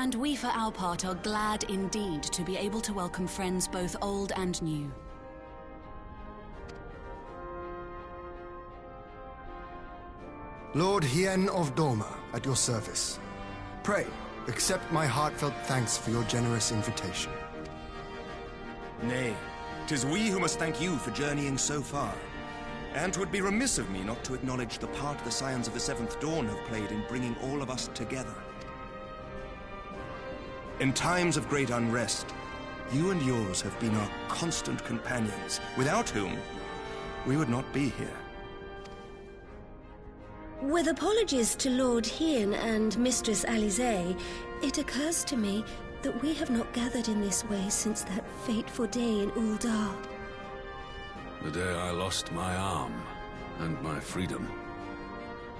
And we for our part are glad indeed to be able to welcome friends both old and new. Lord Hien of Doma, at your service. Pray, accept my heartfelt thanks for your generous invitation. Nay, 'tis we who must thank you for journeying so far. And 'twould be remiss of me not to acknowledge the part the Scions of the Seventh Dawn have played in bringing all of us together. In times of great unrest, you and yours have been our constant companions, without whom we would not be here. With apologies to Lord Hien and Mistress Alize, it occurs to me that we have not gathered in this way since that fateful day in Uldar. The day I lost my arm and my freedom.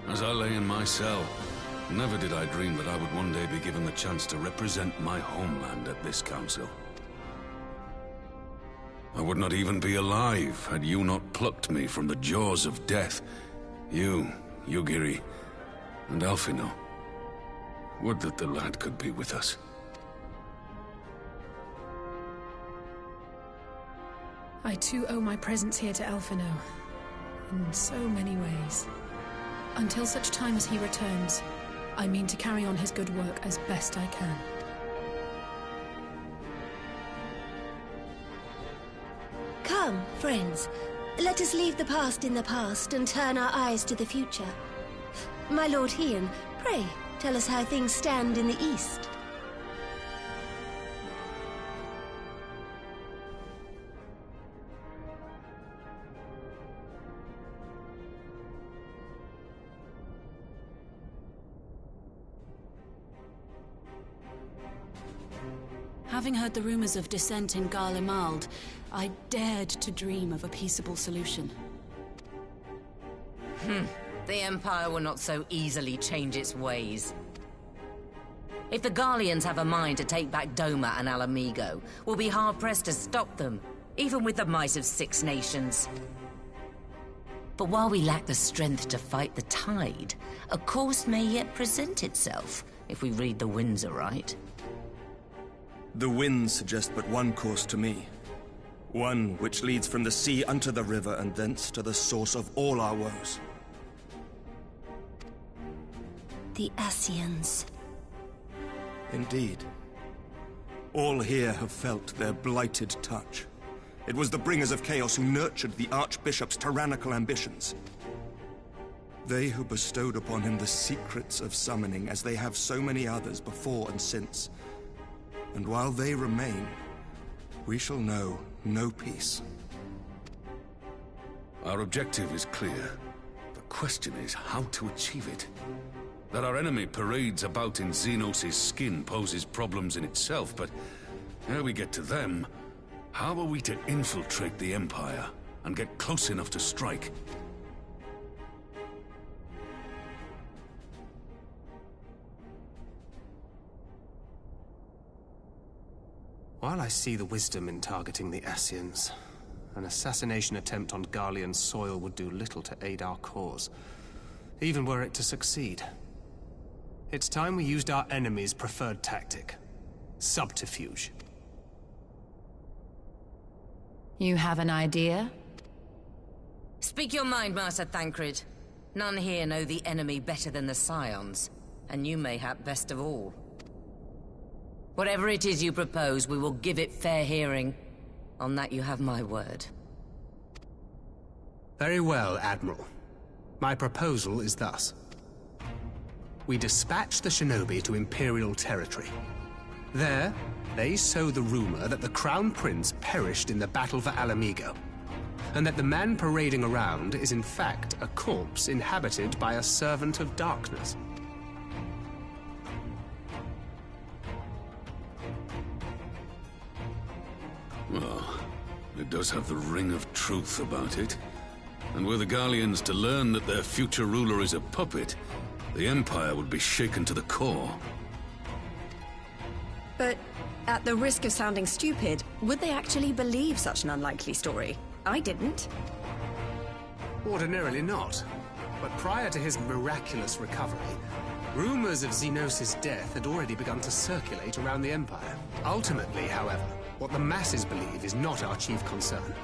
As I lay in my cell, never did I dream that I would one day be given the chance to represent my homeland at this council. I would not even be alive had you not plucked me from the jaws of death. You, Yugiri, and Alphino. Would that the lad could be with us. I too owe my presence here to Alphino, in so many ways. Until such time as he returns, I mean to carry on his good work as best I can. Come, friends. Let us leave the past in the past and turn our eyes to the future. My Lord Hien, pray, tell us how things stand in the East. Having heard the rumors of dissent in Garlemald, I dared to dream of a peaceable solution. The Empire will not so easily change its ways. If the Garleans have a mind to take back Doma and Alamigo, we'll be hard-pressed to stop them, even with the might of 6 nations. But while we lack the strength to fight the tide, a course may yet present itself, if we read the winds aright. The winds suggest but one course to me. One which leads from the sea unto the river and thence to the source of all our woes. The Ascians. Indeed. All here have felt their blighted touch. It was the bringers of chaos who nurtured the Archbishop's tyrannical ambitions. They who bestowed upon him the secrets of summoning, as they have so many others before and since. And while they remain, we shall know no peace. Our objective is clear. The question is how to achieve it. That our enemy parades about in Xenos' skin poses problems in itself, but ere we get to them, how are we to infiltrate the Empire and get close enough to strike? While I see the wisdom in targeting the Ascians, an assassination attempt on Garlean soil would do little to aid our cause, even were it to succeed. It's time we used our enemy's preferred tactic: subterfuge. You have an idea? Speak your mind, Master Thancred. None here know the enemy better than the Scions, and you mayhap best of all. Whatever it is you propose, we will give it fair hearing. On that you have my word. Very well, Admiral. My proposal is thus. We dispatch the shinobi to Imperial territory. There, they sow the rumor that the Crown Prince perished in the battle for Alamigo, and that the man parading around is in fact a corpse inhabited by a servant of darkness. Well, it does have the ring of truth about it. And were the Garleans to learn that their future ruler is a puppet, the Empire would be shaken to the core. But at the risk of sounding stupid, would they actually believe such an unlikely story? I didn't. Ordinarily not. But prior to his miraculous recovery, Rumors of Xenos' death had already begun to circulate around the Empire. Ultimately, however, what the masses believe is not our chief concern.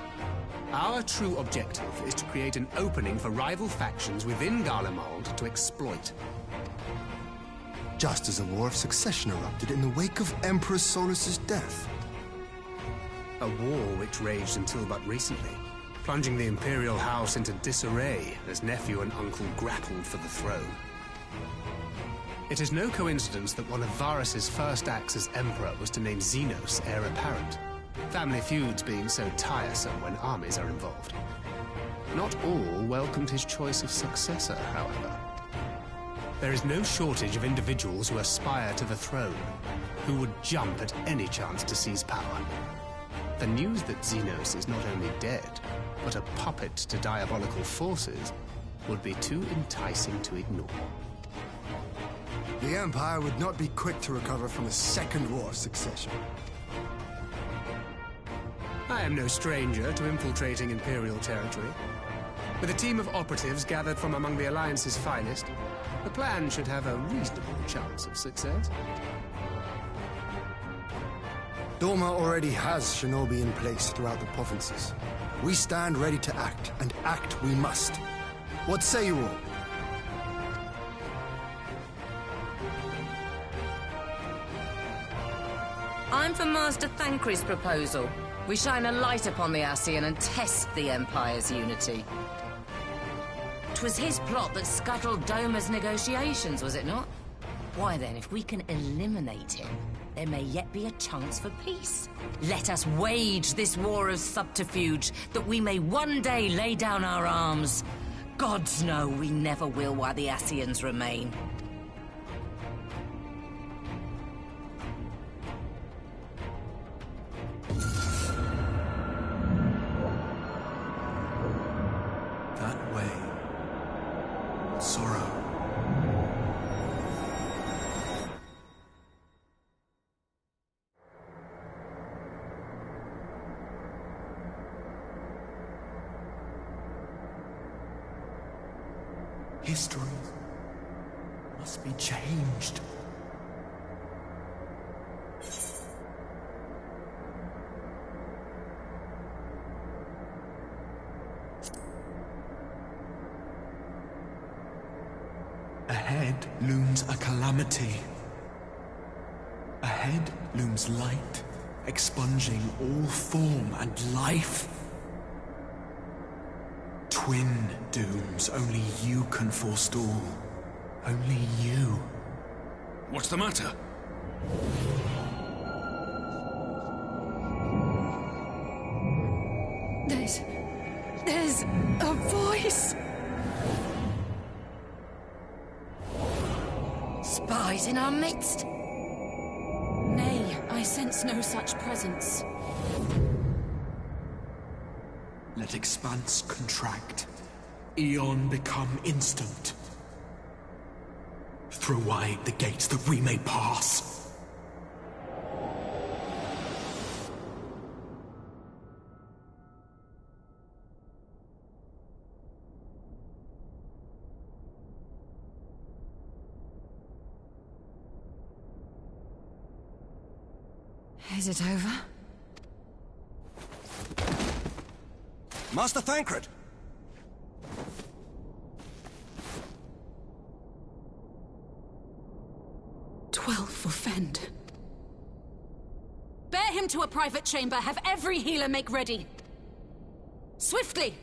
Our true objective is to create an opening for rival factions within Garlemald to exploit. Just as a war of succession erupted in the wake of Emperor Solus's death. A war which raged until but recently, plunging the Imperial House into disarray as nephew and uncle grappled for the throne. It is no coincidence that one of Varus's first acts as Emperor was to name Xenos heir apparent, family feuds being so tiresome when armies are involved. Not all welcomed his choice of successor, however. There is no shortage of individuals who aspire to the throne, who would jump at any chance to seize power. The news that Xenos is not only dead, but a puppet to diabolical forces would be too enticing to ignore. The Empire would not be quick to recover from a second war of succession. I am no stranger to infiltrating Imperial territory. With a team of operatives gathered from among the Alliance's finest, the plan should have a reasonable chance of success. Doma already has shinobi in place throughout the provinces. We stand ready to act, and act we must. What say you all? I'm for Master Thancred's proposal. We shine a light upon the Ascian and test the Empire's unity. 'Twas his plot that scuttled Doma's negotiations, was it not? Why then, if we can eliminate him, there may yet be a chance for peace. Let us wage this war of subterfuge, that we may one day lay down our arms. Gods know we never will while the Ascians remain. That way. Sorrow. History must be changed. Ahead looms a calamity. Ahead looms light, expunging all form and life. Twin dooms only you can forestall. Only you. What's the matter? There's a voice! Spies in our midst? Nay, I sense no such presence. Let expanse contract. Eon become instant. Throw wide the gates that we may pass. Is it over? Master Thancred! 12 for Fend. Bear him to a private chamber. Have every healer make ready. Swiftly!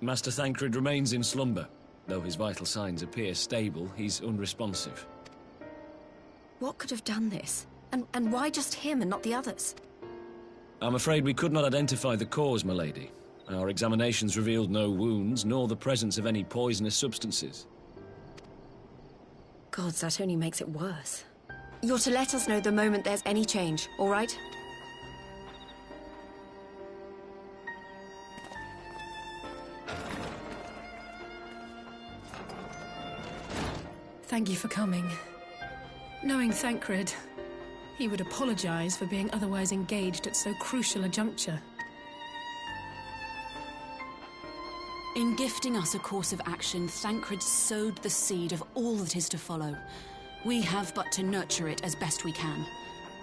Master Thancred remains in slumber. Though his vital signs appear stable, he's unresponsive. What could have done this? And why just him and not the others? I'm afraid we could not identify the cause, my lady. Our examinations revealed no wounds, nor the presence of any poisonous substances. Gods, that only makes it worse. You're to let us know the moment there's any change, all right? Thank you for coming. Knowing Thancred, he would apologize for being otherwise engaged at so crucial a juncture. In gifting us a course of action, Thancred sowed the seed of all that is to follow. We have but to nurture it as best we can.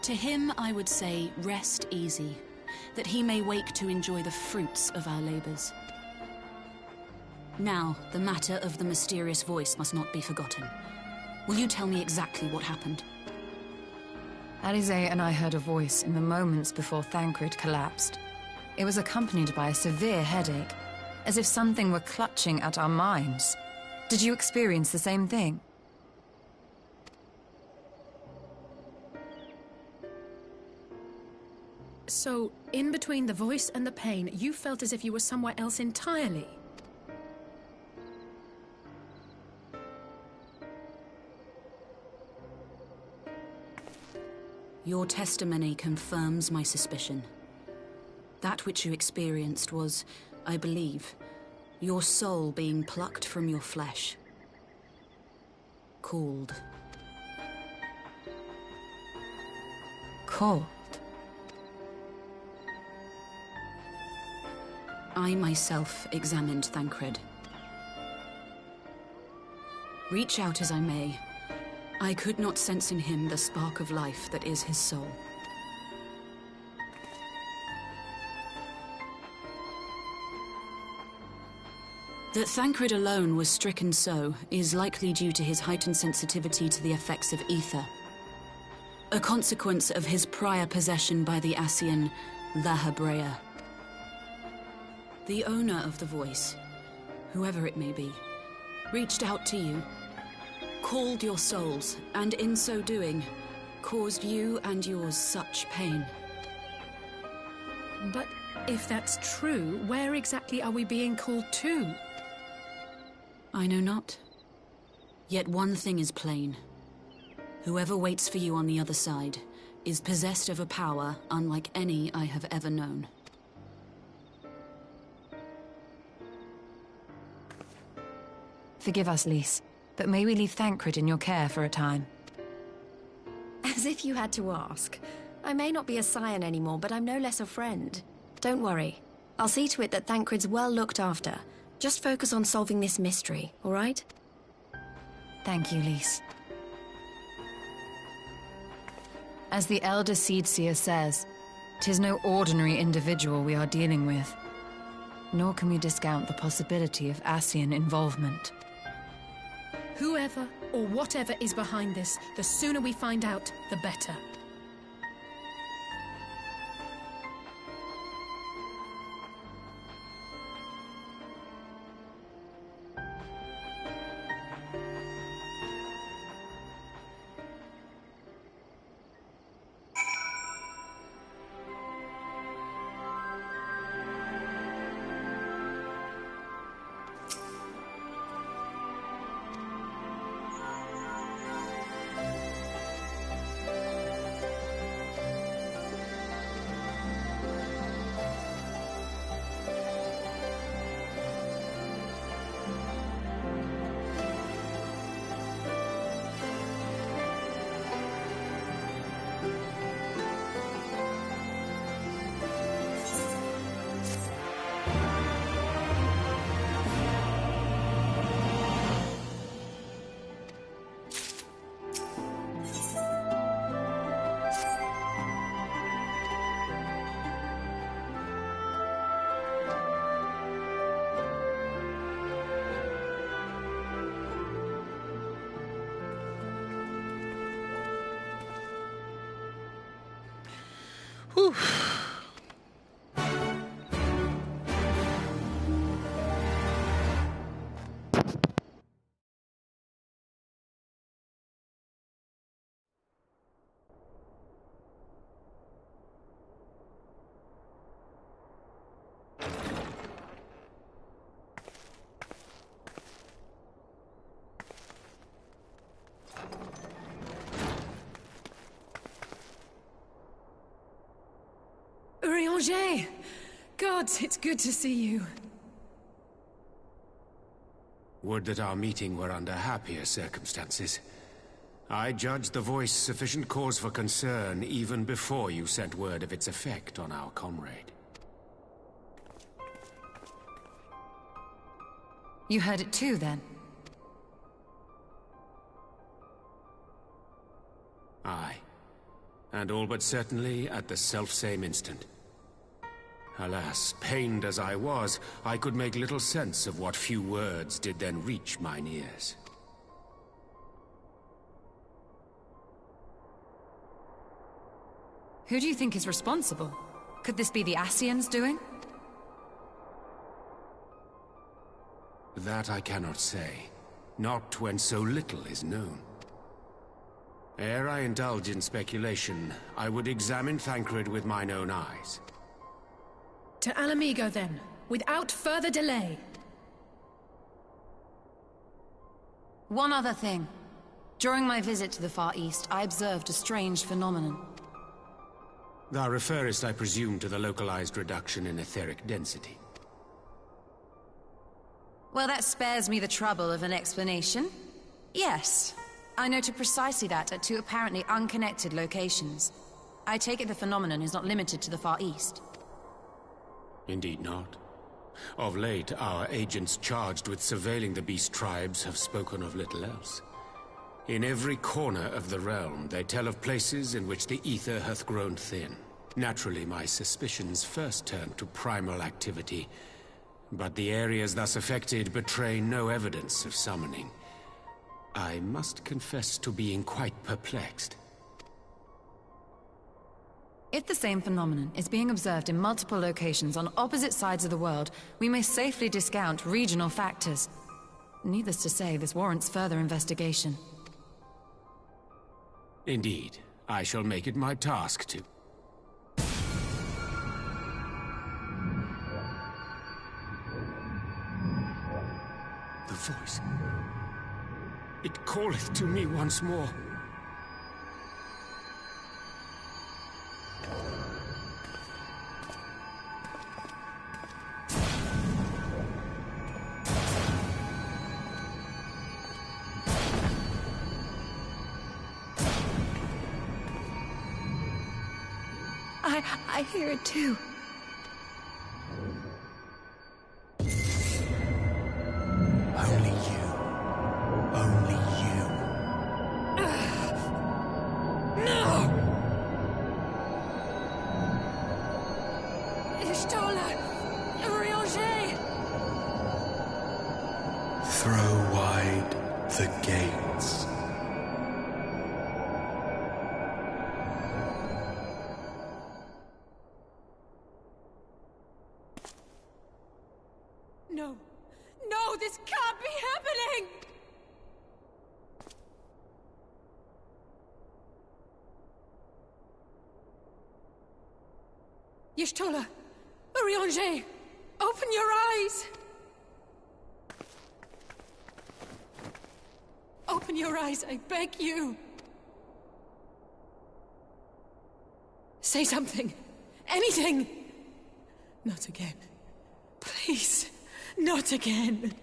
To him, I would say, rest easy, that he may wake to enjoy the fruits of our labors. Now, the matter of the mysterious voice must not be forgotten. Will you tell me exactly what happened? Alize and I heard a voice in the moments before Thancred collapsed. It was accompanied by a severe headache, as if something were clutching at our minds. Did you experience the same thing? So, in between the voice and the pain, you felt as if you were somewhere else entirely? Your testimony confirms my suspicion. That which you experienced was, I believe, your soul being plucked from your flesh. Called. Called? I myself examined Thancred. Reach out as I may, I could not sense in him the spark of life that is his soul. That Thancred alone was stricken so is likely due to his heightened sensitivity to the effects of ether, a consequence of his prior possession by the Ascian Lahabrea. The owner of the voice, whoever it may be, reached out to you, called your souls, and in so doing, caused you and yours such pain. But if that's true, where exactly are we being called to? I know not. Yet one thing is plain. Whoever waits for you on the other side is possessed of a power unlike any I have ever known. Forgive us, Lys, but may we leave Thancred in your care for a time? As if you had to ask. I may not be a scion anymore, but I'm no less a friend. Don't worry. I'll see to it that Thancred's well looked after. Just focus on solving this mystery, all right? Thank you, Lys. As the Elder Seedseer says, 'tis no ordinary individual we are dealing with. Nor can we discount the possibility of Ascian involvement. Whoever or whatever is behind this, the sooner we find out, the better. Whew. Rianger! Gods, it's good to see you. Would that our meeting were under happier circumstances. I judged the voice sufficient cause for concern even before you sent word of its effect on our comrade. You heard it too, then? Aye. And all but certainly at the selfsame instant. Alas, pained as I was, I could make little sense of what few words did then reach mine ears. Who do you think is responsible? Could this be the Ascians doing? That I cannot say. Not when so little is known. Ere I indulge in speculation, I would examine Thancred with mine own eyes. To Alamigo, then, without further delay. One other thing. During my visit to the Far East, I observed a strange phenomenon. Thou referrest, I presume, to the localized reduction in etheric density. Well, that spares me the trouble of an explanation. Yes, I noted precisely that at two apparently unconnected locations. I take it the phenomenon is not limited to the Far East. Indeed not. Of late, our agents charged with surveilling the beast tribes have spoken of little else. In every corner of the realm, they tell of places in which the ether hath grown thin. Naturally, my suspicions first turned to primal activity, but the areas thus affected betray no evidence of summoning. I must confess to being quite perplexed. If the same phenomenon is being observed in multiple locations on opposite sides of the world, we may safely discount regional factors. Needless to say, this warrants further investigation. Indeed, I shall make it my task to. The voice. It calleth to me once more. I hear it too. Only you. Only you. No! Ishtola! Urianger! Throw wide the gates. No! No, this can't be happening! Y'shtola! Urianger! Open your eyes! Open your eyes, I beg you! Say something! Anything! Not again. Please, not again.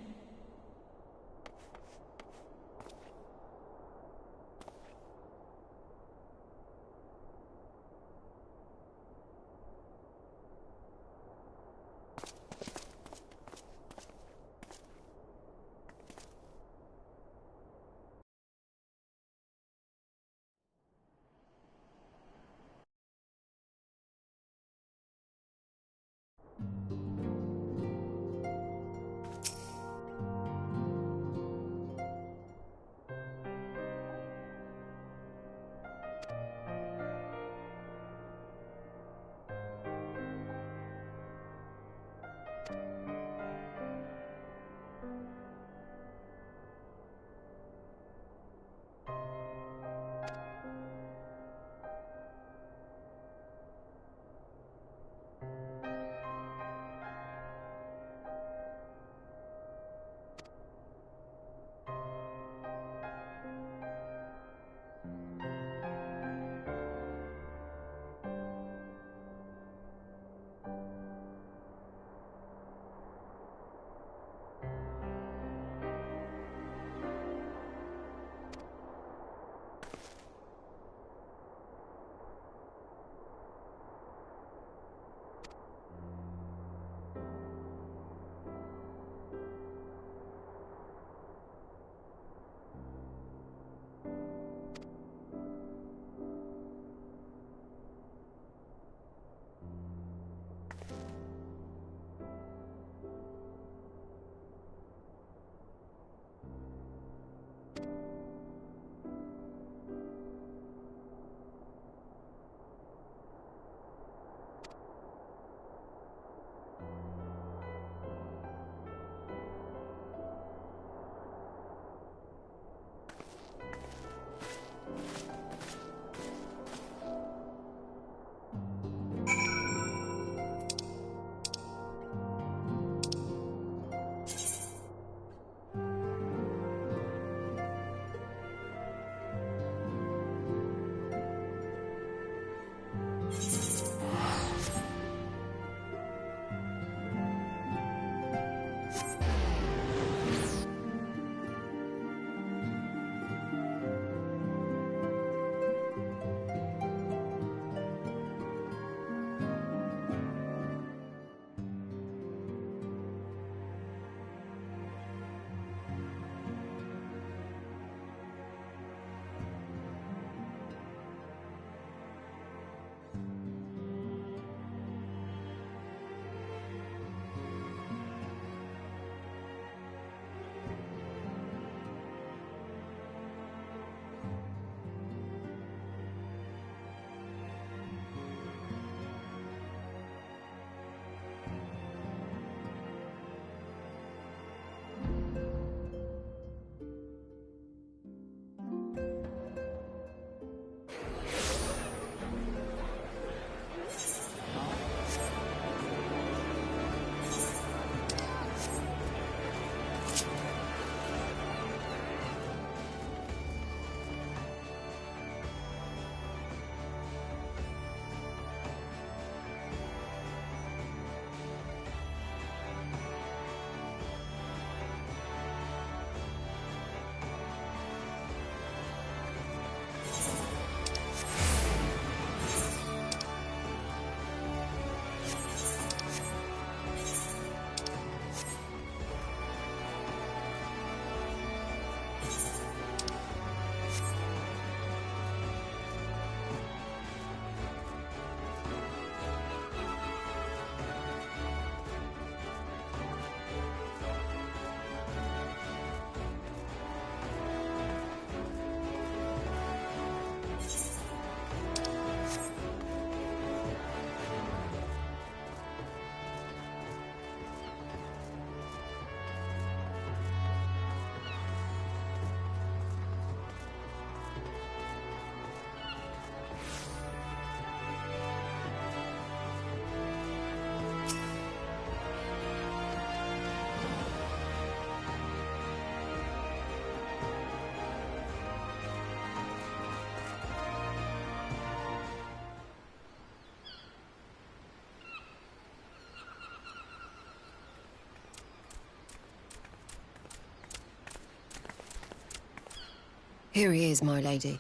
Here he is, my lady.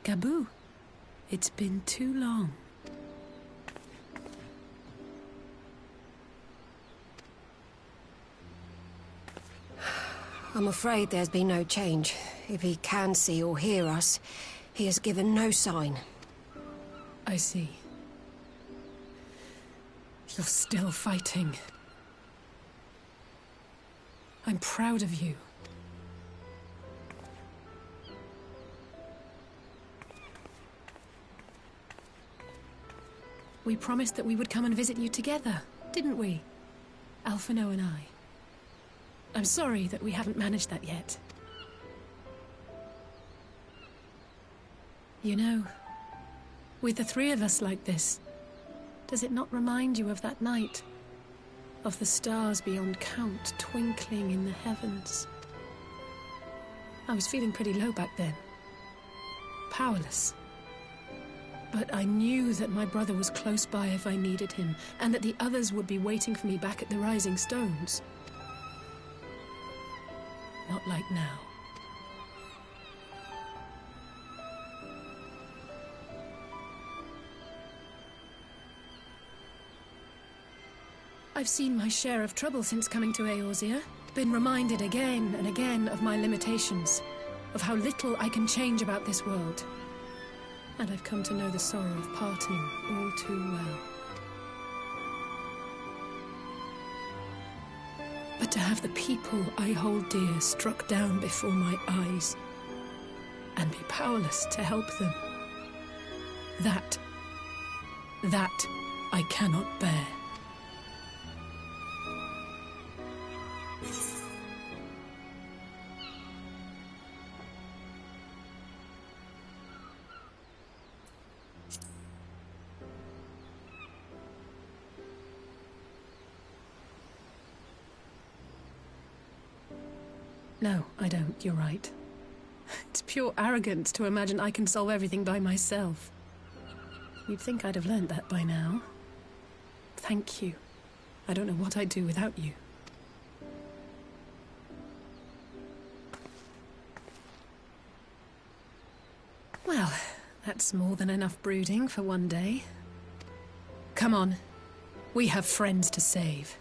Gabu, it's been too long. I'm afraid there's been no change. If he can see or hear us, he has given no sign. I see. You're still fighting. I'm proud of you. We promised that we would come and visit you together, didn't we? Alphino and I. I'm sorry that we haven't managed that yet. You know, with the three of us like this, does it not remind you of that night? Of the stars beyond count twinkling in the heavens? I was feeling pretty low back then. Powerless. But I knew that my brother was close by if I needed him, and that the others would be waiting for me back at the Rising Stones. Not like now. I've seen my share of trouble since coming to Eorzea. Been reminded again and again of my limitations, of how little I can change about this world. And I've come to know the sorrow of parting all too well. But to have the people I hold dear struck down before my eyes, and be powerless to help them, that I cannot bear. No, I don't. You're right. It's pure arrogance to imagine I can solve everything by myself. You'd think I'd have learned that by now. Thank you. I don't know what I'd do without you. Well, that's more than enough brooding for one day. Come on. We have friends to save.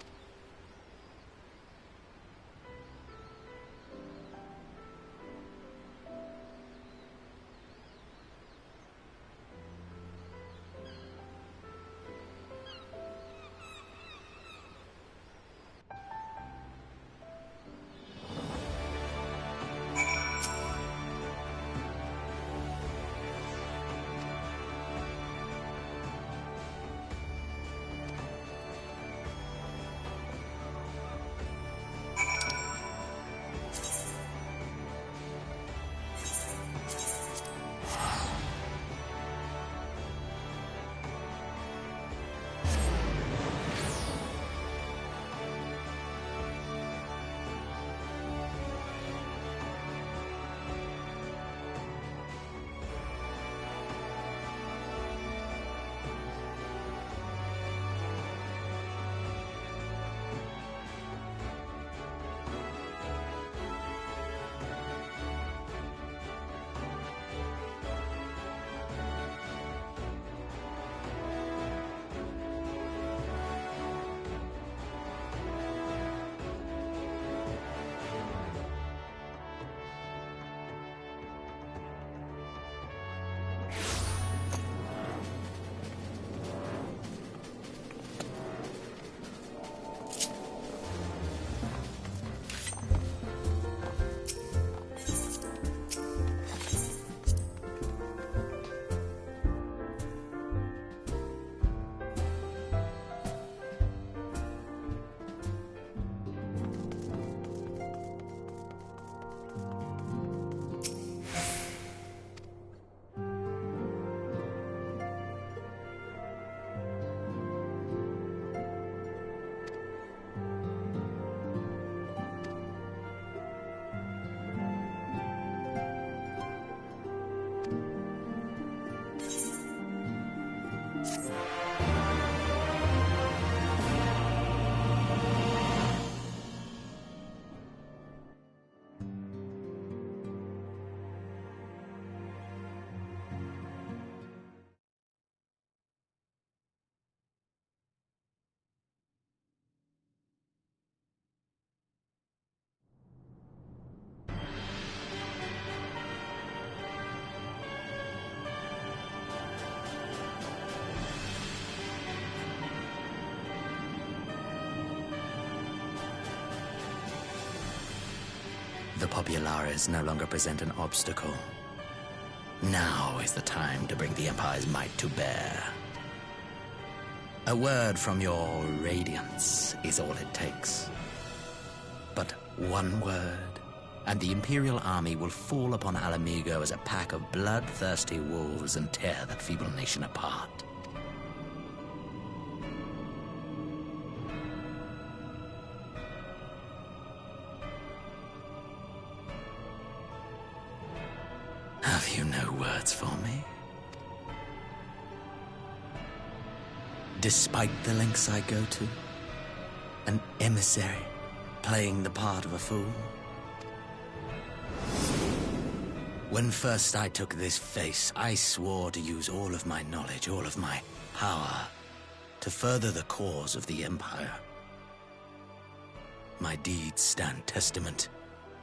The populares no longer present an obstacle. Now is the time to bring the Empire's might to bear. A word from your Radiance is all it takes. But one word, and the Imperial army will fall upon Alamigo as a pack of bloodthirsty wolves and tear that feeble nation apart. Have you no words for me? Despite the lengths I go to, an emissary playing the part of a fool. When first I took this face, I swore to use all of my knowledge, all of my power, to further the cause of the Empire. My deeds stand testament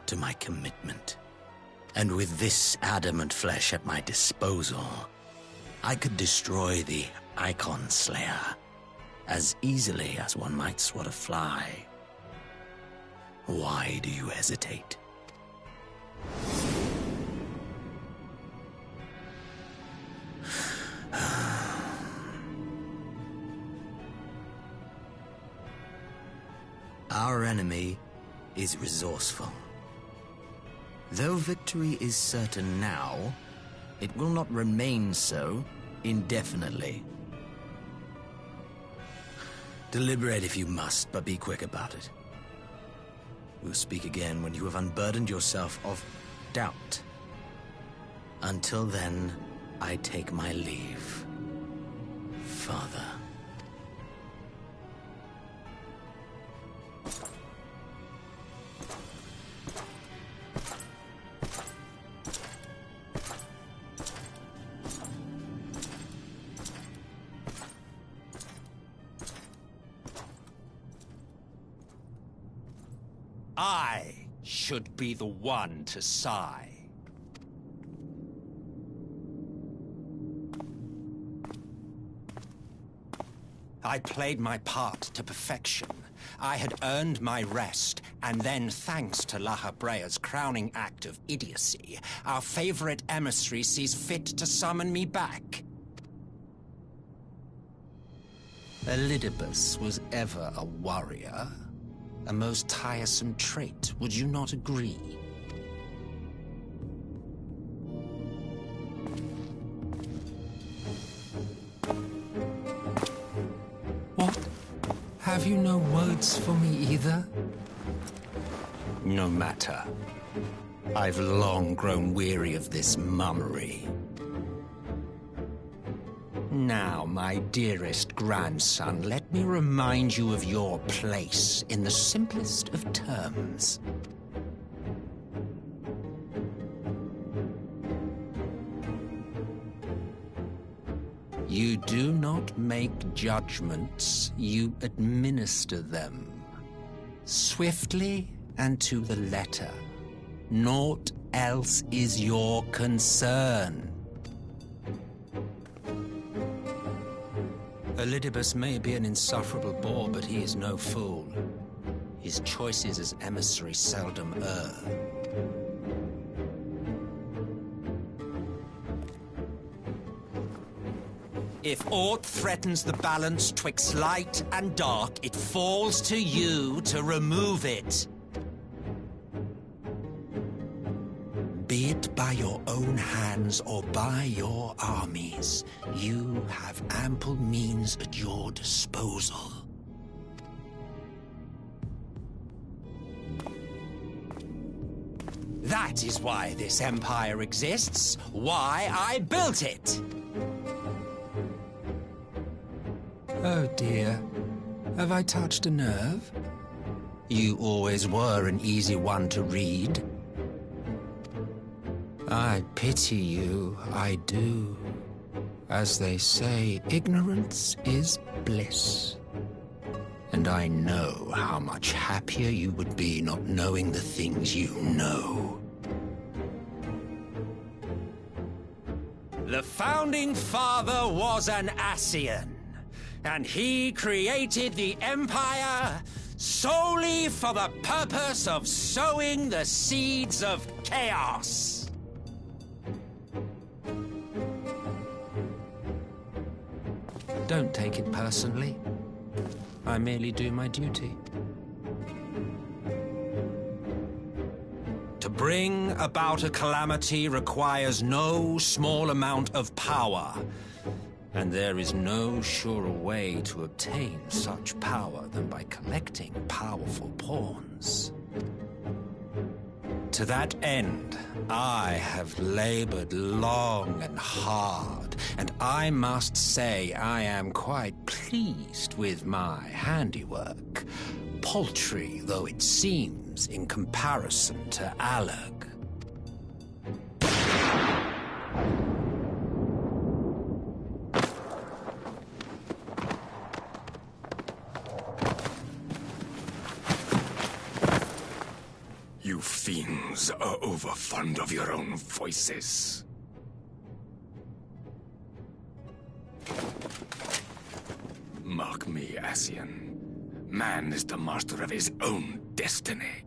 to my commitment. And with this adamant flesh at my disposal, I could destroy the Icon Slayer as easily as one might swat a fly. Why do you hesitate? Our enemy is resourceful. Though victory is certain now, it will not remain so indefinitely. Deliberate if you must, but be quick about it. We'll speak again when you have unburdened yourself of doubt. Until then, I take my leave, Father. I should be the one to sigh. I played my part to perfection. I had earned my rest, and then, thanks to La Habrea's crowning act of idiocy, our favorite emissary sees fit to summon me back. Elidibus was ever a warrior. A most tiresome trait, would you not agree? What? Have you no words for me either? No matter. I've long grown weary of this mummery. Now, my dearest grandson, let me remind you of your place in the simplest of terms. You do not make judgments, you administer them. Swiftly and to the letter. Naught else is your concern. Elidibus may be an insufferable bore, but he is no fool. His choices as emissary seldom err. If aught threatens the balance twixt light and dark, it falls to you to remove it. Be it by your own hands or by your armies, you have ample means at your disposal. That is why this empire exists, why I built it. Oh dear, have I touched a nerve? You always were an easy one to read. I pity you, I do. As they say, ignorance is bliss. And I know how much happier you would be not knowing the things you know. The Founding Father was an Ascian, and he created the Empire solely for the purpose of sowing the seeds of chaos. Don't take it personally. I merely do my duty. To bring about a calamity requires no small amount of power, and there is no surer way to obtain such power than by collecting powerful pawns. To that end, I have labored long and hard, and I must say I am quite pleased with my handiwork, paltry though it seems in comparison to Alag. You fiends are overfond of your own voices. Mark me, Ascian. Man is the master of his own destiny.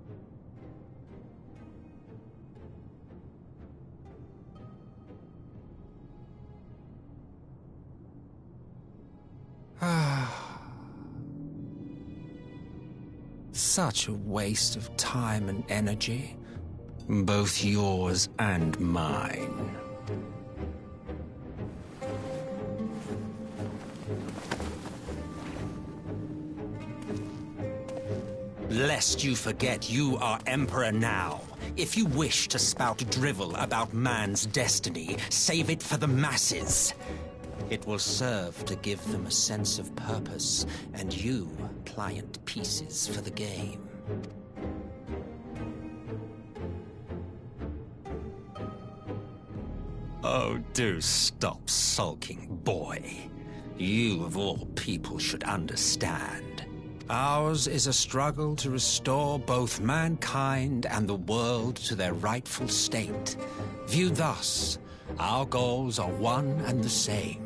Such a waste of time and energy, both yours and mine. Lest you forget you are Emperor now. If you wish to spout drivel about man's destiny, save it for the masses. It will serve to give them a sense of purpose, and you, pliant pieces for the game. Oh, do stop sulking, boy. You, of all people, should understand. Ours is a struggle to restore both mankind and the world to their rightful state. Viewed thus, our goals are one and the same.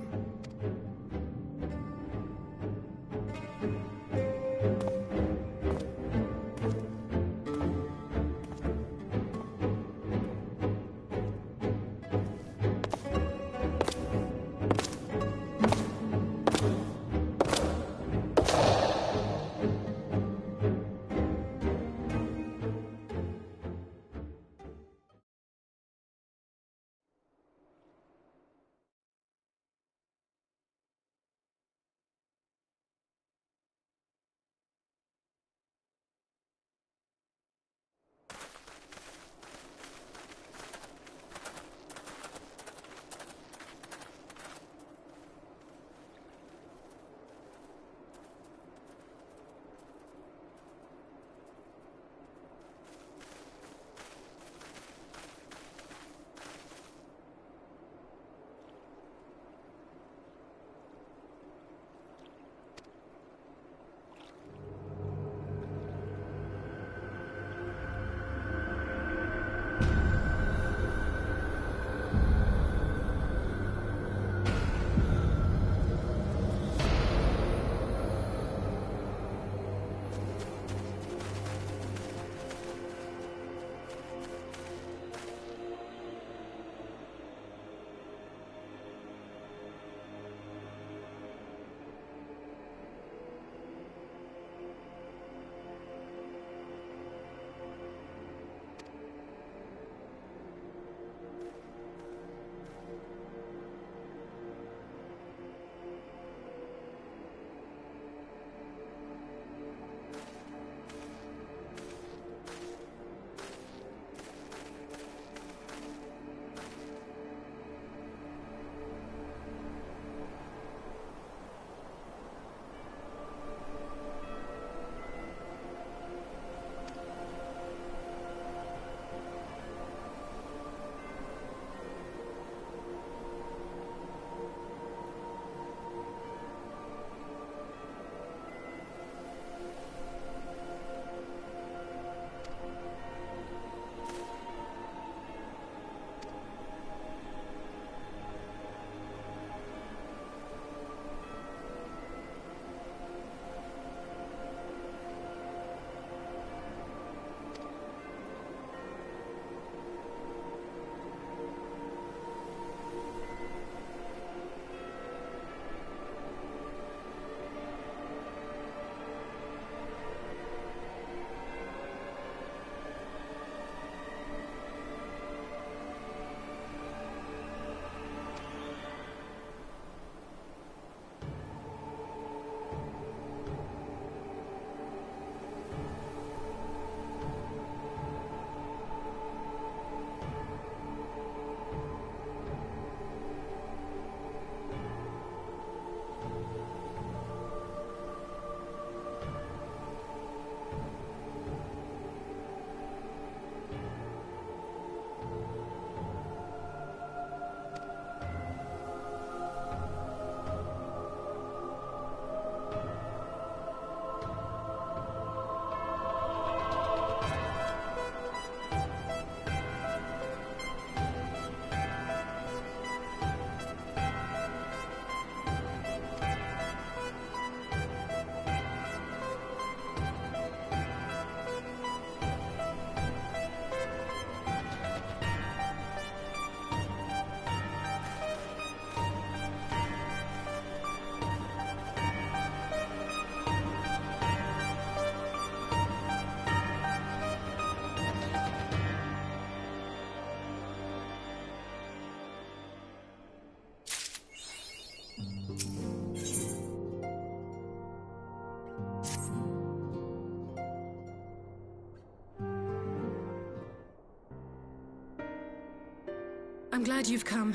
I'm glad you've come,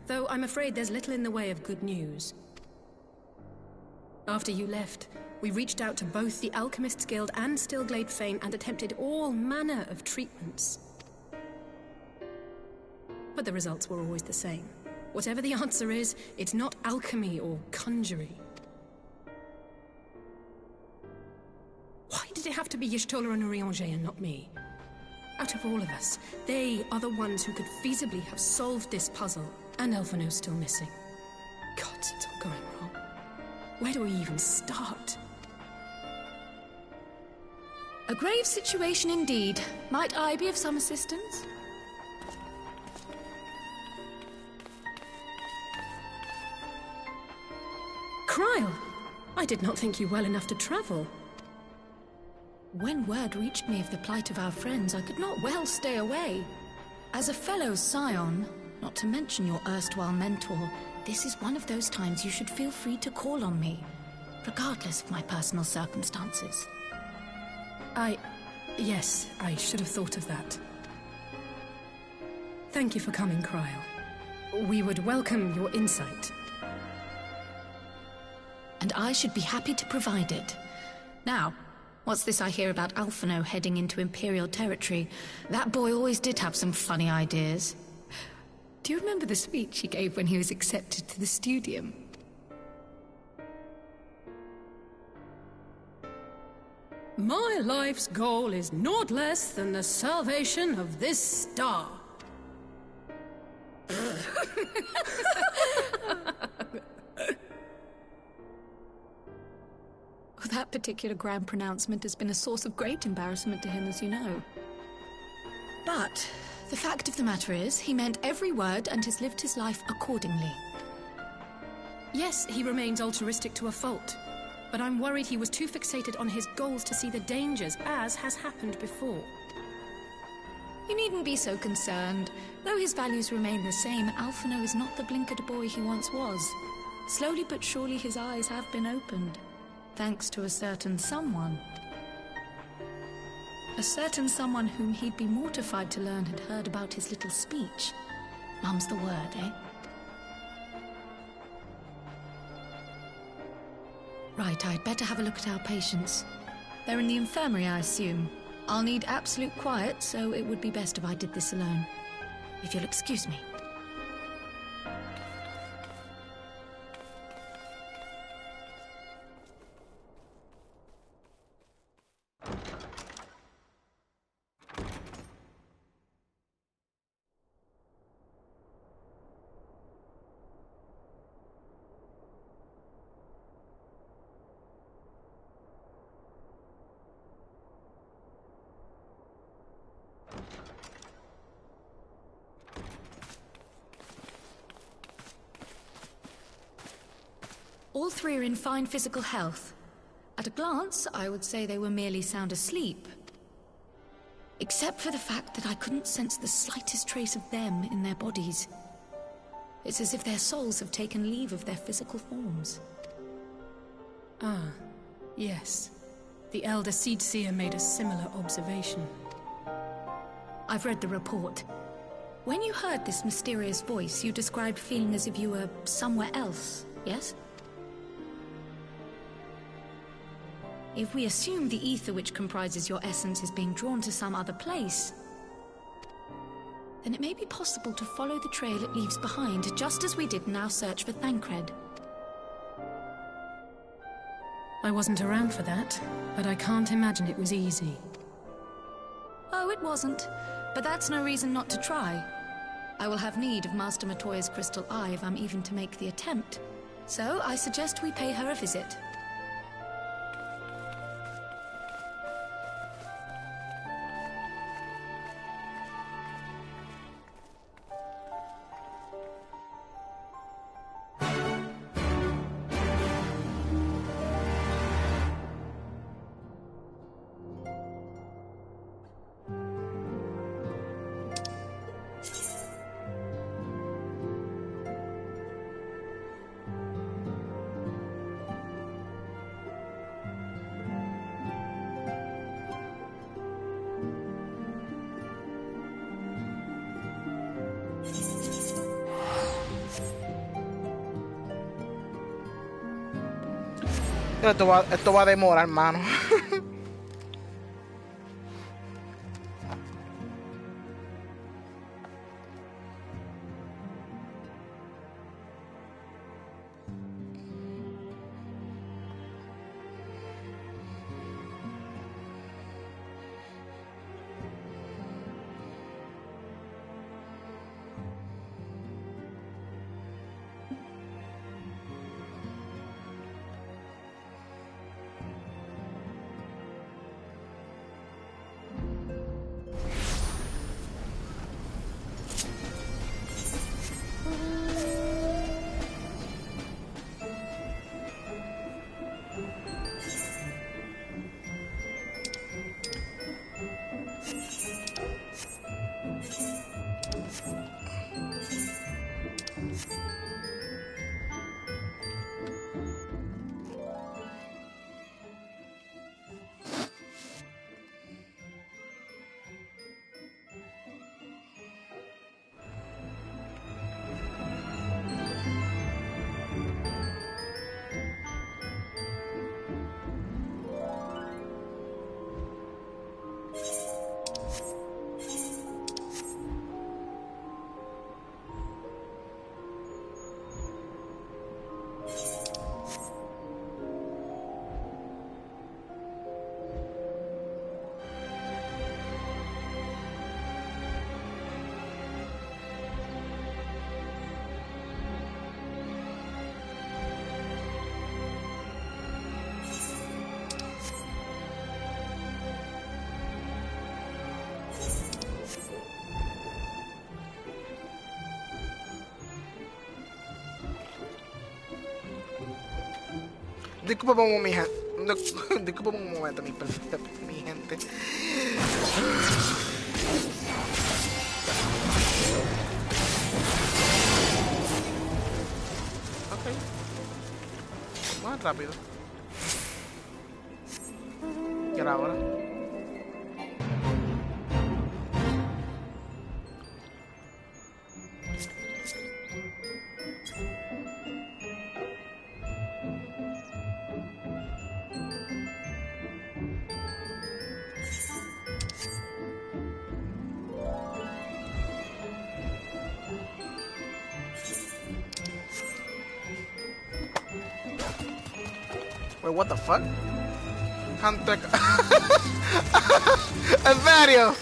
though I'm afraid there's little in the way of good news. After you left, we reached out to both the Alchemists Guild and Stillglade Fane and attempted all manner of treatments. But the results were always the same. Whatever the answer is, it's not alchemy or conjuring. Why did it have to be Y'shtola and Urianger and not me? Out of all of us, they are the ones who could feasibly have solved this puzzle, and Elfino's still missing. Gods, it's all going wrong. Where do we even start? A grave situation indeed. Might I be of some assistance? Kryle! I did not think you well enough to travel. When word reached me of the plight of our friends, I could not well stay away. As a fellow scion, not to mention your erstwhile mentor, this is one of those times you should feel free to call on me, regardless of my personal circumstances. Yes, I should have thought of that. Thank you for coming, Kryle. We would welcome your insight. And I should be happy to provide it. Now, what's this I hear about Alphino heading into Imperial territory? That boy always did have some funny ideas. Do you remember the speech he gave when he was accepted to the Studium? My life's goal is naught less than the salvation of this star. That particular grand pronouncement has been a source of great embarrassment to him, as you know. But the fact of the matter is, he meant every word and has lived his life accordingly. Yes, he remains altruistic to a fault, but I'm worried he was too fixated on his goals to see the dangers, as has happened before. You needn't be so concerned. Though his values remain the same, Alphino is not the blinkered boy he once was. Slowly but surely his eyes have been opened. Thanks to a certain someone. A certain someone whom he'd be mortified to learn had heard about his little speech. Mum's the word, eh? Right, I'd better have a look at our patients. They're in the infirmary, I assume. I'll need absolute quiet, so it would be best if I did this alone. If you'll excuse me. All three are in fine physical health. At a glance, I would say they were merely sound asleep. Except for the fact that I couldn't sense the slightest trace of them in their bodies. It's as if their souls have taken leave of their physical forms. Ah, yes. The Elder Seedseer made a similar observation. I've read the report. When you heard this mysterious voice, you described feeling as if you were somewhere else, yes? If we assume the ether which comprises your essence is being drawn to some other place, then it may be possible to follow the trail it leaves behind, just as we did in our search for Thancred. I wasn't around for that, but I can't imagine it was easy. Oh, it wasn't. But that's no reason not to try. I will have need of Master Matoya's crystal eye if I'm even to make the attempt. So I suggest we pay her a visit. Esto va a demorar, hermano. Disculpa un momento, disculpa un momento, mi gente. Ok. Más rápido. ¿Y ahora? Wait, what the fuck? Hunter. ¿En serio?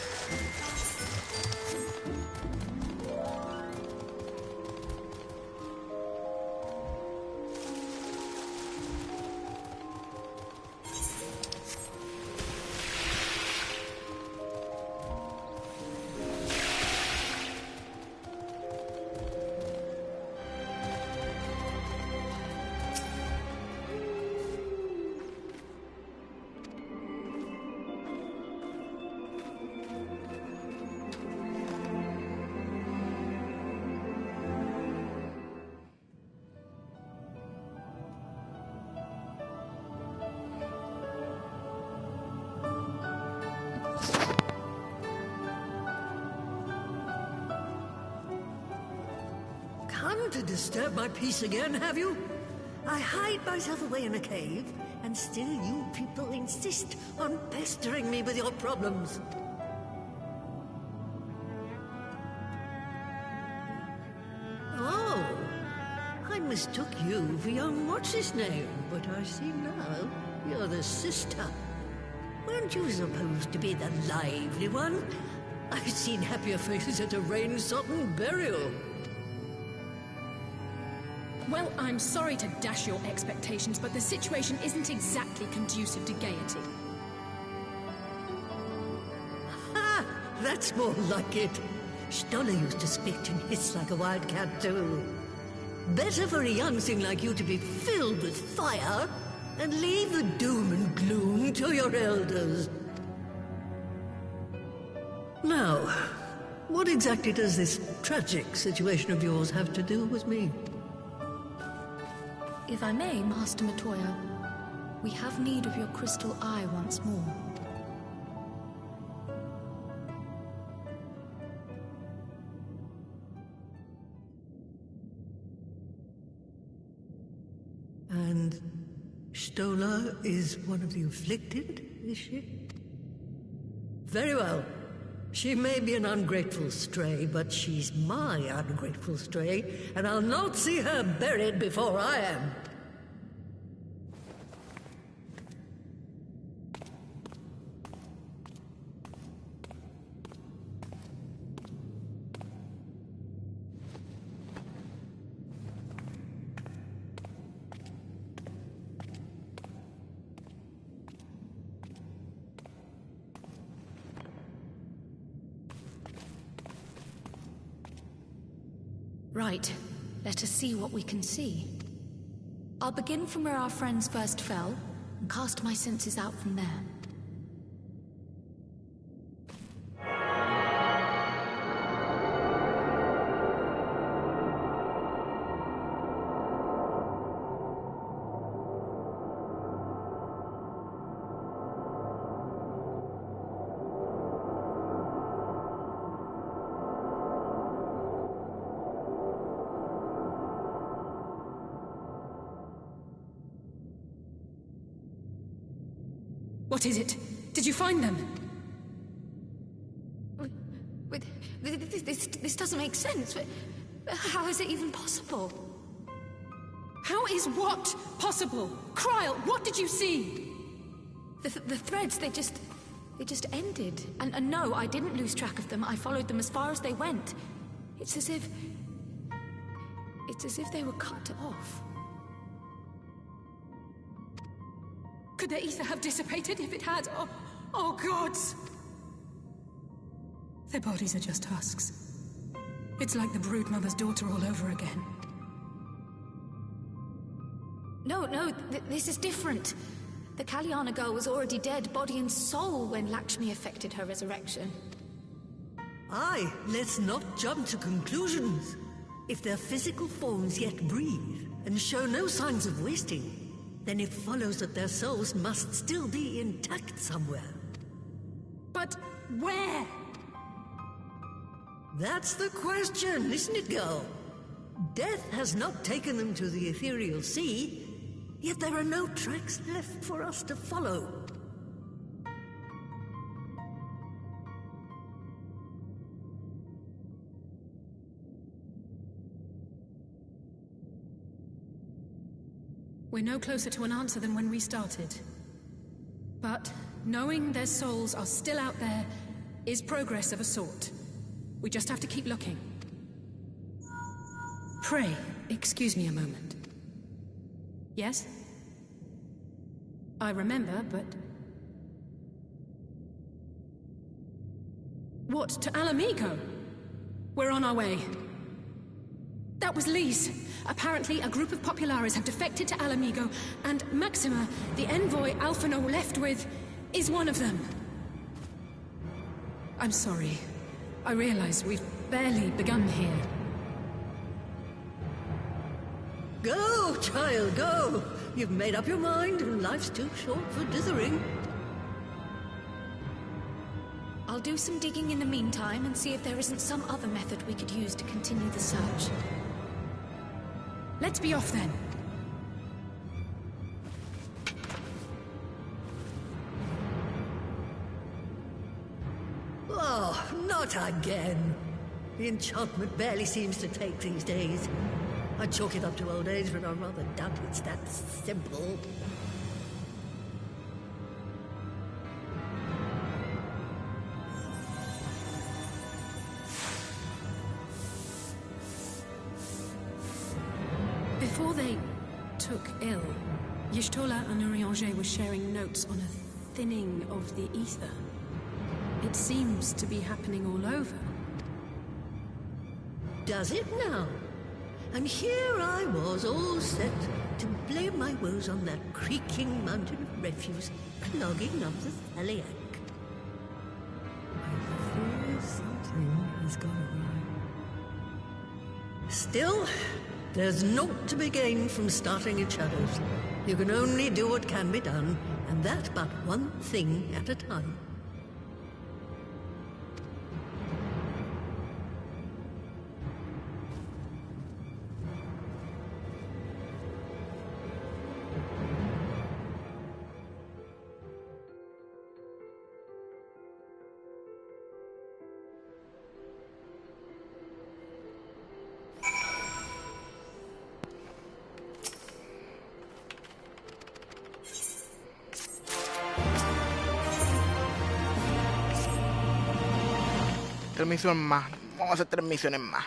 Come to disturb my peace again, have you? I hide myself away in a cave, and still you people insist on pestering me with your problems. Oh, I mistook you for young what's-his-name, but I see now you're the sister. Weren't you supposed to be the lively one? I've seen happier faces at a rain-sodden burial. Well, I'm sorry to dash your expectations, but the situation isn't exactly conducive to gaiety. Ha! That's more like it. Stoller used to spit and hiss like a wildcat too. Better for a young thing like you to be filled with fire and leave the doom and gloom to your elders. Now, what exactly does this tragic situation of yours have to do with me? If I may, Master Matoya, we have need of your crystal eye once more. And Y'shtola is one of the afflicted, is she? Very well. She may be an ungrateful stray, but she's my ungrateful stray, and I'll not see her buried before I am. Right. Let us see what we can see. I'll begin from where our friends first fell, and cast my senses out from there. What is it? Did you find them? This doesn't make sense. How is it even possible? How is what possible? Kryl, what did you see? The threads, they just ended. And no, I didn't lose track of them. I followed them as far as they went. It's as if they were cut off. Could their ether have dissipated if it had? Oh gods! Their bodies are just husks. It's like the Broodmother's daughter all over again. No, this is different. The Kalyana girl was already dead, body and soul, when Lakshmi affected her resurrection. Aye, let's not jump to conclusions. If their physical forms yet breathe, and show no signs of wasting, then it follows that their souls must still be intact somewhere. But where? That's the question, isn't it, girl? Death has not taken them to the ethereal sea, yet there are no tracks left for us to follow. We're no closer to an answer than when we started. But knowing their souls are still out there is progress of a sort. We just have to keep looking. Pray, excuse me a moment. Yes? I remember, but... What, to Alamigo? We're on our way. That was Lise. Apparently, a group of Populares have defected to Alamigo, and Maxima, the envoy Alphino left with, is one of them. I'm sorry. I realize we've barely begun here. Go, child, go! You've made up your mind, and life's too short for dithering. I'll do some digging in the meantime and see if there isn't some other method we could use to continue the search. Let's be off then. Oh, not again. The enchantment barely seems to take these days. I chalk it up to old age, but I rather doubt it's that simple. Before they took ill, Y'shtola and Urianger were sharing notes on a thinning of the ether. It seems to be happening all over. Does it now? And here I was, all set to blame my woes on that creaking mountain of refuse clogging up the Thaliac. I fear something has gone awry. Still, there's naught to be gained from starting in shadows. You can only do what can be done, and that but one thing at a time. 3 misiones más. Vamos a hacer 3 misiones más.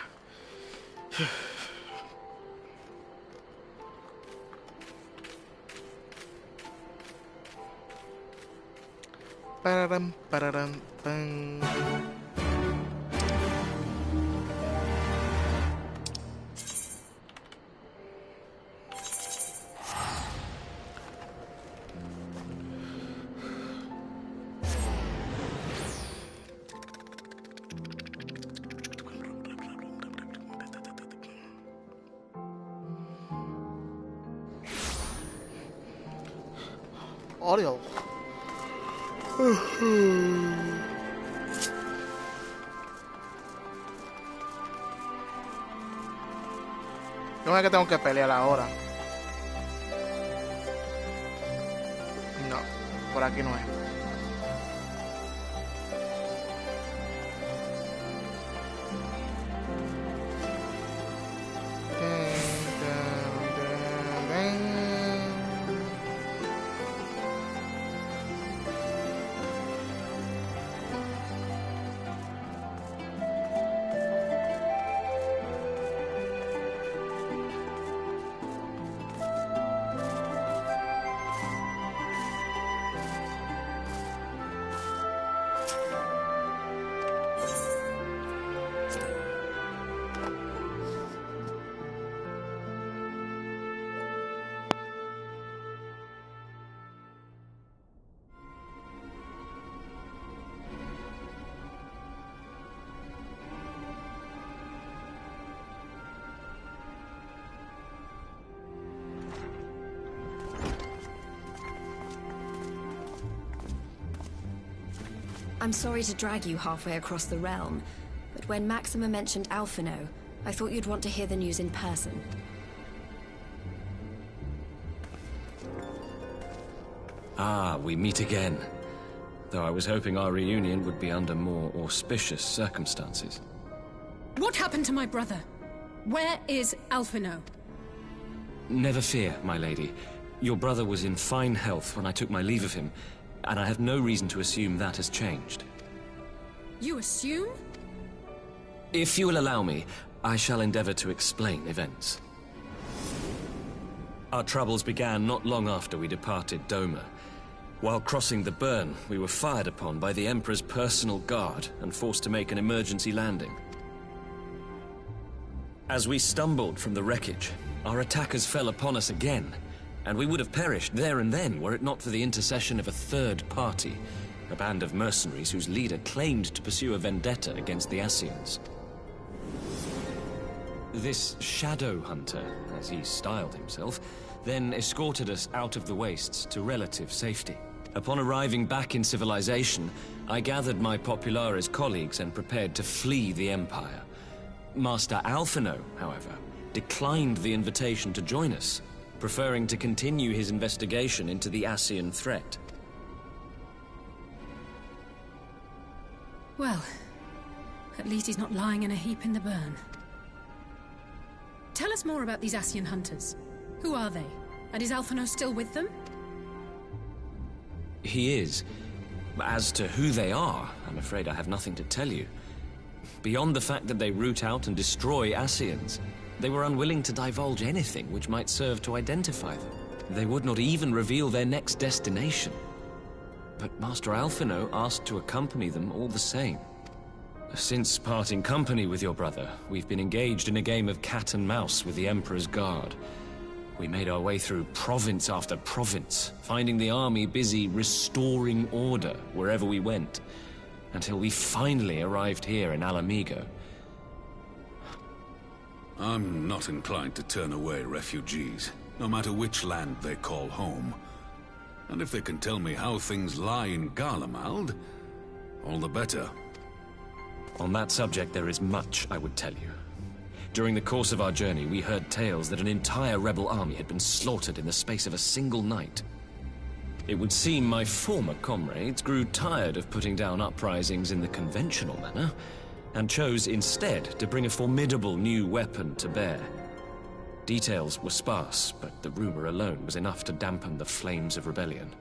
Pararam, pararam, pam. Oriol. No es que tengo que pelear ahora. No, por aquí no es. I'm sorry to drag you halfway across the realm, but when Maxima mentioned Alphino, I thought you'd want to hear the news in person. Ah, we meet again. Though I was hoping our reunion would be under more auspicious circumstances. What happened to my brother? Where is Alphino? Never fear, my lady. Your brother was in fine health when I took my leave of him, and I have no reason to assume that has changed. You assume? If you will allow me, I shall endeavor to explain events. Our troubles began not long after we departed Doma. While crossing the burn, we were fired upon by the Emperor's personal guard and forced to make an emergency landing. As we stumbled from the wreckage, our attackers fell upon us again, and we would have perished there and then were it not for the intercession of a third party, a band of mercenaries whose leader claimed to pursue a vendetta against the Ascians. This Shadow Hunter, as he styled himself, then escorted us out of the wastes to relative safety. Upon arriving back in civilization, I gathered my Popularis colleagues and prepared to flee the Empire. Master Alphino, however, declined the invitation to join us, preferring to continue his investigation into the Ascian threat. Well, at least he's not lying in a heap in the burn. Tell us more about these Ascian hunters. Who are they? And is Alphino still with them? He is. As to who they are, I'm afraid I have nothing to tell you. Beyond the fact that they root out and destroy Ascians, they were unwilling to divulge anything which might serve to identify them. They would not even reveal their next destination. But Master Alphino asked to accompany them all the same. Since parting company with your brother, we've been engaged in a game of cat and mouse with the Emperor's guard. We made our way through province after province, finding the army busy restoring order wherever we went, until we finally arrived here in Alamigo. I'm not inclined to turn away refugees, no matter which land they call home. And if they can tell me how things lie in Garlemald, all the better. On that subject, there is much I would tell you. During the course of our journey, we heard tales that an entire rebel army had been slaughtered in the space of a single night. It would seem my former comrades grew tired of putting down uprisings in the conventional manner, and chose instead to bring a formidable new weapon to bear. Details were sparse, but the rumor alone was enough to dampen the flames of rebellion.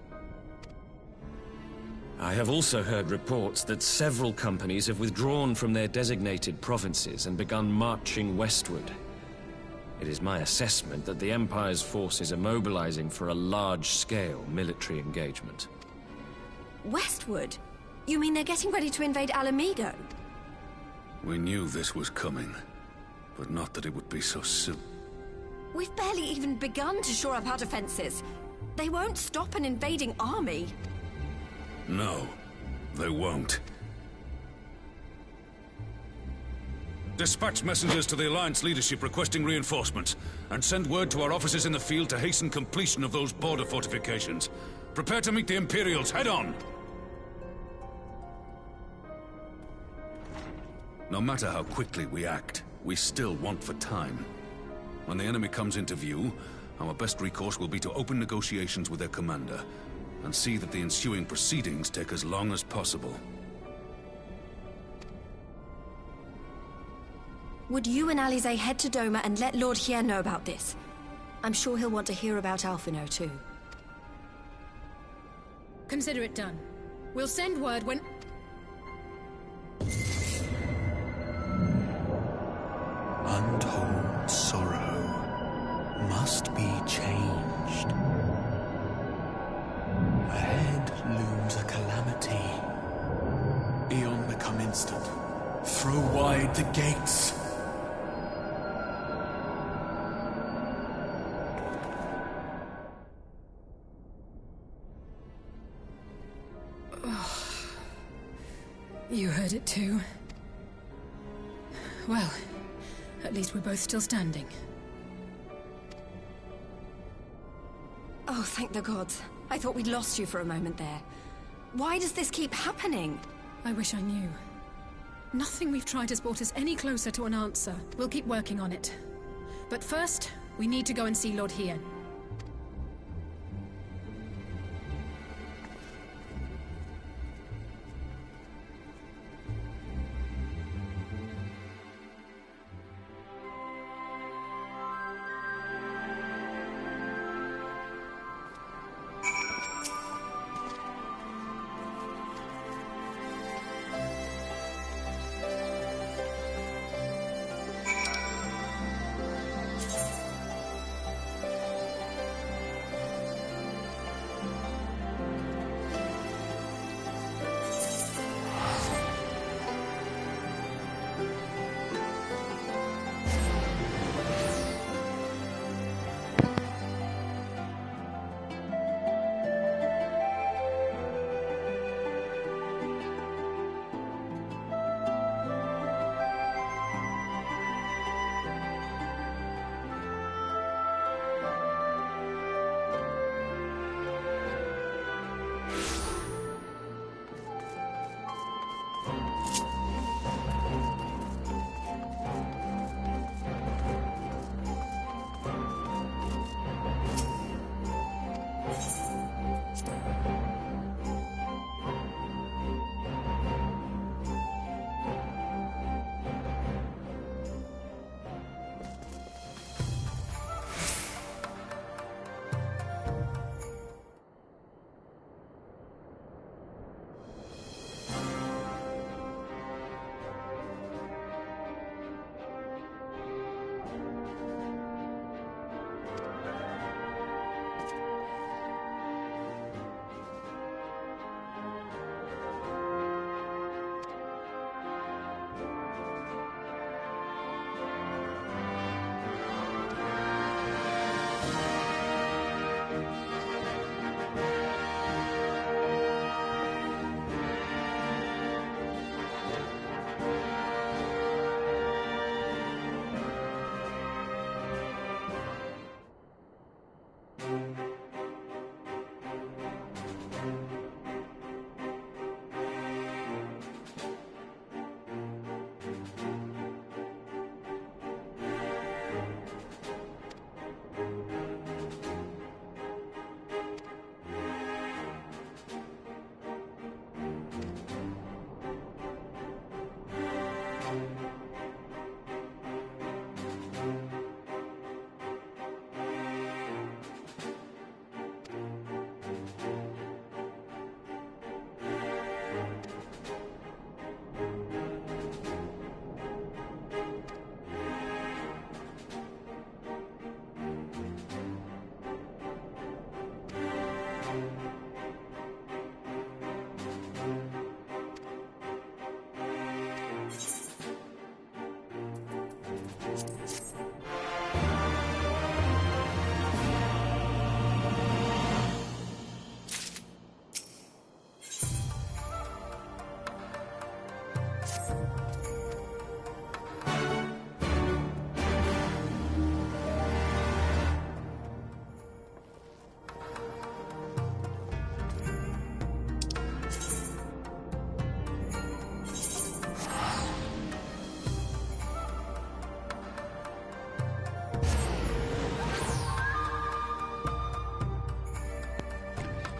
I have also heard reports that several companies have withdrawn from their designated provinces and begun marching westward. It is my assessment that the Empire's forces are mobilizing for a large-scale military engagement. Westward? You mean they're getting ready to invade Alamigo? We knew this was coming, but not that it would be so soon. We've barely even begun to shore up our defenses. They won't stop an invading army. No, they won't. Dispatch messengers to the Alliance leadership requesting reinforcements, and send word to our officers in the field to hasten completion of those border fortifications. Prepare to meet the Imperials head-on! No matter how quickly we act, we still want for time. When the enemy comes into view, our best recourse will be to open negotiations with their commander, and see that the ensuing proceedings take as long as possible. Would you and Alize head to Doma and let Lord Hien know about this? I'm sure he'll want to hear about Alphino too. Consider it done. We'll send word when... Untold sorrow must be changed. Ahead looms a calamity. Eon become instant. Throw wide the gates. You heard it too. Well, at least we're both still standing. Oh, thank the gods. I thought we'd lost you for a moment there. Why does this keep happening? I wish I knew. Nothing we've tried has brought us any closer to an answer. We'll keep working on it. But first, we need to go and see Lord Hien.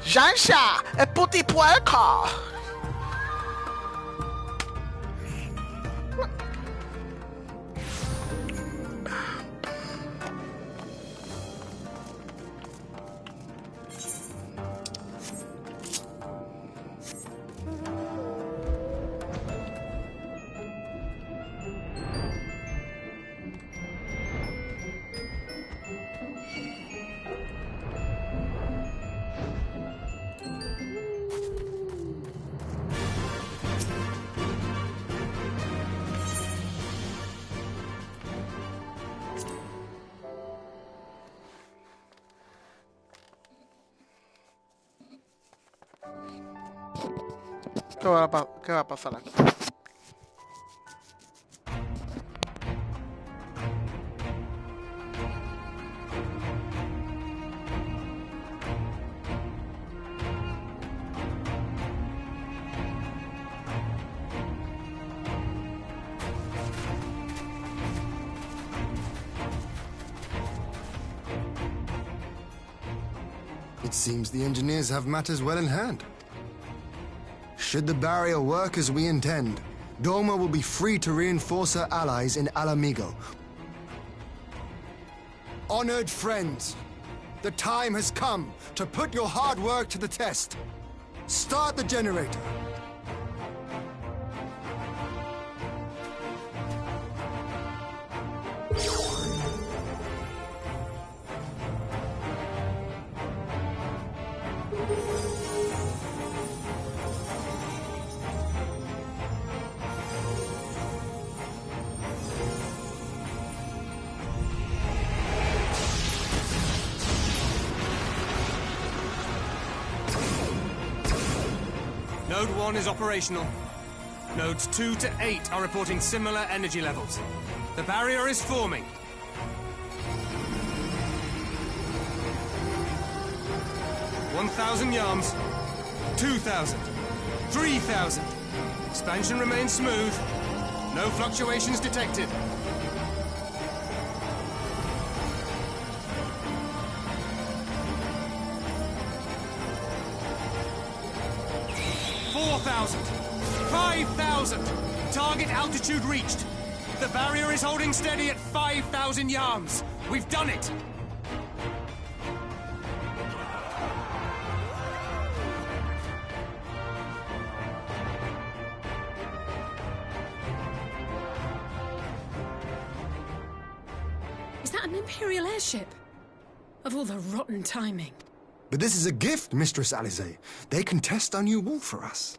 Jansha e puti puerco. ¿Qué va a pasar aquí? It seems the engineers have matters well in hand. Should the barrier work as we intend, Doma will be free to reinforce her allies in Alamigo. Honored friends, the time has come to put your hard work to the test. Start the generator. Node 1 is operational. Nodes 2 to 8 are reporting similar energy levels. The barrier is forming. $1,000 yards. 2,000. 3,000. Expansion remains smooth. No fluctuations detected. 4,000! 5,000! Target altitude reached. The barrier is holding steady at 5,000 yards. We've done it! Is that an Imperial airship? Of all the rotten timing. But this is a gift, Mistress Alize. They can test our new wall for us.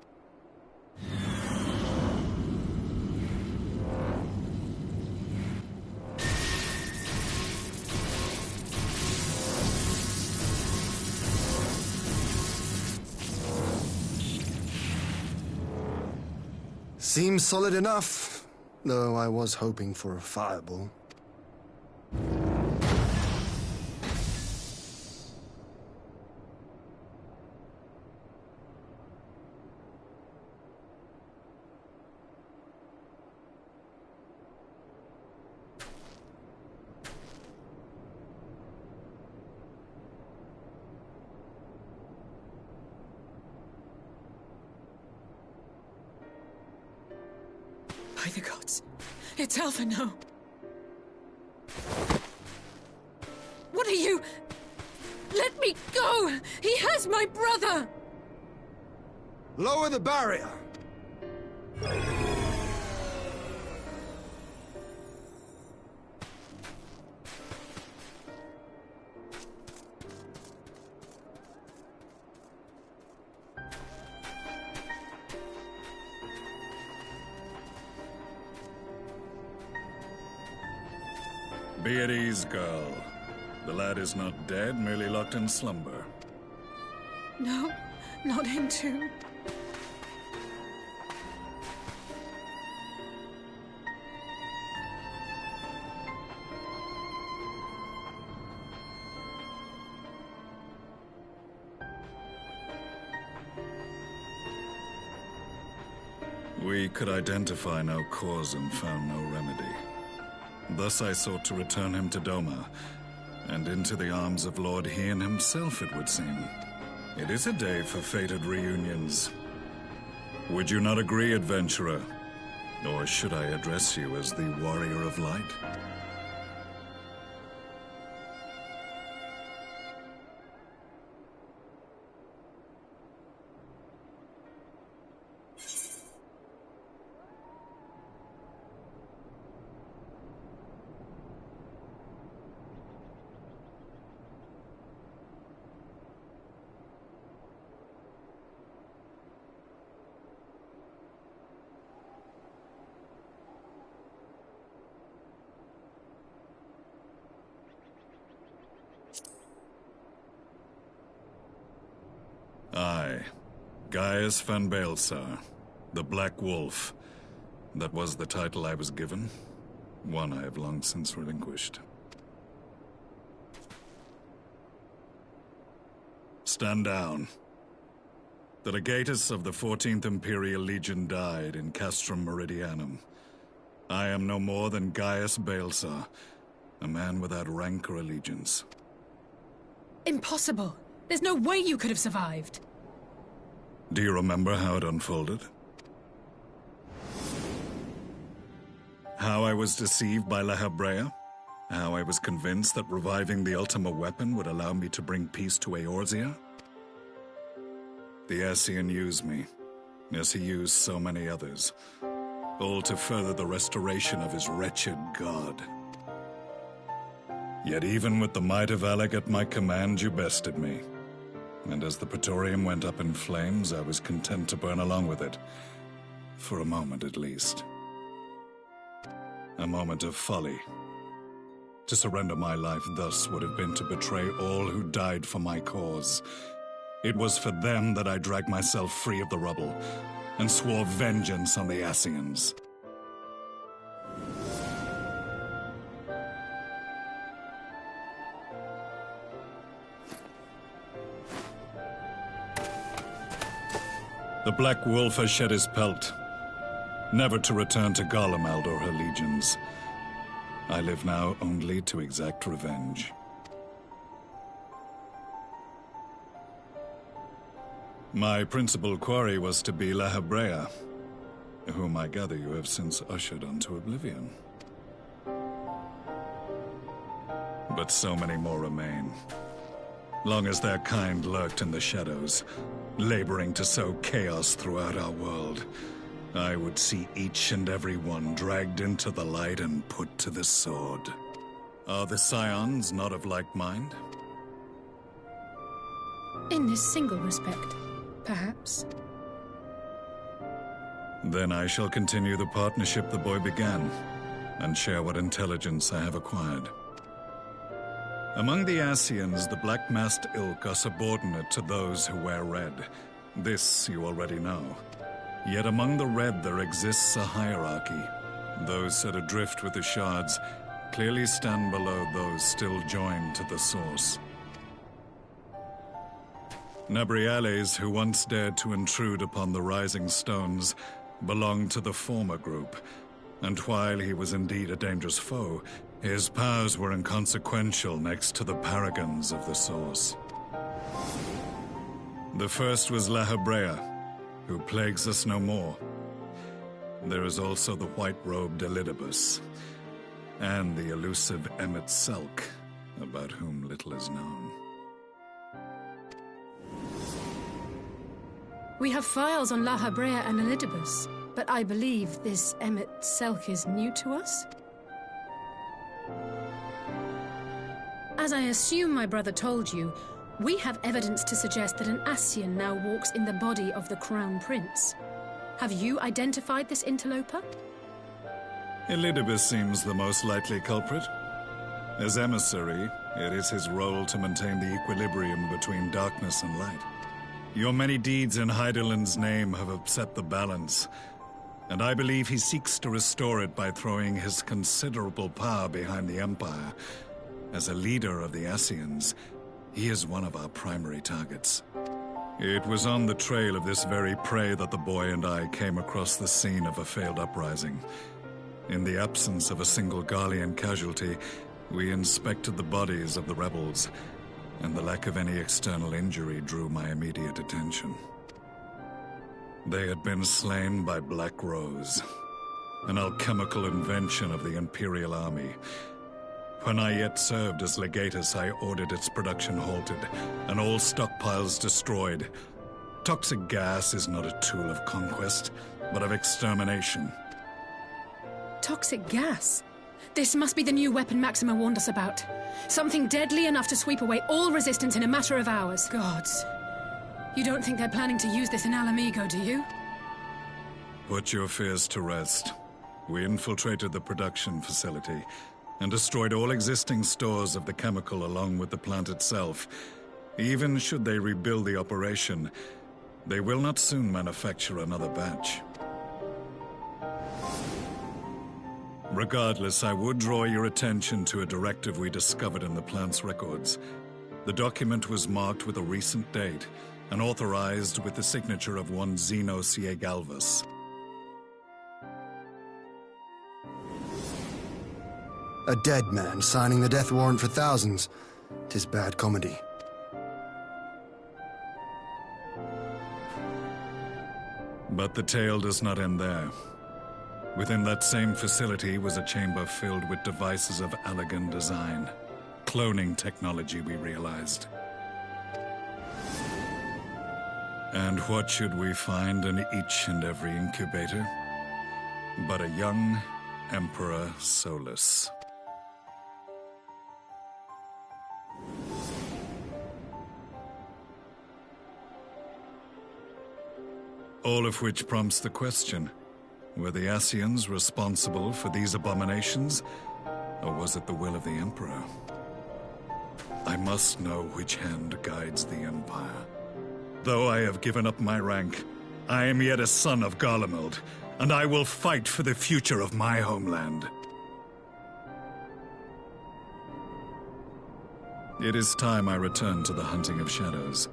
Seems solid enough, though I was hoping for a fireball. By the gods, it's Alpha, no. What are you? Let me go! He has my brother! Lower the barrier! Be at ease, girl. The lad is not dead, merely locked in slumber. No, not him too. We could identify no cause and found no remedy. Thus I sought to return him to Doma, and into the arms of Lord Hien himself, it would seem. It is a day for fated reunions. Would you not agree, adventurer? Or should I address you as the Warrior of Light? Aye. Gaius van Baelsar, the Black Wolf. That was the title I was given. One I have long since relinquished. Stand down. The legatus of the 14th Imperial Legion died in Castrum Meridianum. I am no more than Gaius Baelsar, a man without rank or allegiance. Impossible! There's no way you could have survived! Do you remember how it unfolded? How I was deceived by La Habrea? How I was convinced that reviving the Ultima weapon would allow me to bring peace to Eorzea? The Ascian used me, as he used so many others, all to further the restoration of his wretched god. Yet even with the might of Alec at my command, you bested me. And as the Praetorium went up in flames, I was content to burn along with it. For a moment, at least. A moment of folly. To surrender my life thus would have been to betray all who died for my cause. It was for them that I dragged myself free of the rubble, and swore vengeance on the Ascians. The Black Wolf has shed his pelt, never to return to Garlemald or her legions. I live now only to exact revenge. My principal quarry was to be La Habrea, whom I gather you have since ushered onto oblivion. But so many more remain. Long as their kind lurked in the shadows, laboring to sow chaos throughout our world, I would see each and every one dragged into the light and put to the sword. Are the Scions not of like mind? In this single respect, perhaps. Then I shall continue the partnership the boy began, and share what intelligence I have acquired. Among the Ascians, the Black-Masked Ilk are subordinate to those who wear red. This you already know. Yet among the red there exists a hierarchy. Those set adrift with the shards clearly stand below those still joined to the source. Nabriales, who once dared to intrude upon the Rising Stones, belonged to the former group, and while he was indeed a dangerous foe, his powers were inconsequential next to the paragons of the Source. The first was La Habrea, who plagues us no more. There is also the white-robed Elidibus, and the elusive Emmet Selk, about whom little is known. We have files on La Habrea and Elidibus, but I believe this Emmet Selk is new to us? As I assume my brother told you, we have evidence to suggest that an Ascian now walks in the body of the Crown Prince. Have you identified this interloper? Elidibus seems the most likely culprit. As emissary, it is his role to maintain the equilibrium between darkness and light. Your many deeds in Hydaelyn's name have upset the balance, and I believe he seeks to restore it by throwing his considerable power behind the Empire. As a leader of the Ascians, he is one of our primary targets. It was on the trail of this very prey that the boy and I came across the scene of a failed uprising. In the absence of a single Garlean casualty, we inspected the bodies of the rebels, and the lack of any external injury drew my immediate attention. They had been slain by Black Rose, an alchemical invention of the Imperial Army. When I yet served as legatus, I ordered its production halted, and all stockpiles destroyed. Toxic gas is not a tool of conquest, but of extermination. Toxic gas? This must be the new weapon Maxima warned us about. Something deadly enough to sweep away all resistance in a matter of hours. Gods. You don't think they're planning to use this in Alamigo, do you? Put your fears to rest. We infiltrated the production facility and destroyed all existing stores of the chemical along with the plant itself. Even should they rebuild the operation, they will not soon manufacture another batch. Regardless, I would draw your attention to a directive we discovered in the plant's records. The document was marked with a recent date and authorized with the signature of one Zeno Ciegalvus. A dead man signing the death warrant for thousands. 'Tis bad comedy. But the tale does not end there. Within that same facility was a chamber filled with devices of elegant design. Cloning technology, we realized. And what should we find in each and every incubator? But a young Emperor Solus. All of which prompts the question, were the Ascians responsible for these abominations, or was it the will of the Emperor? I must know which hand guides the Empire. Though I have given up my rank, I am yet a son of Garlemald, and I will fight for the future of my homeland. It is time I return to the hunting of shadows.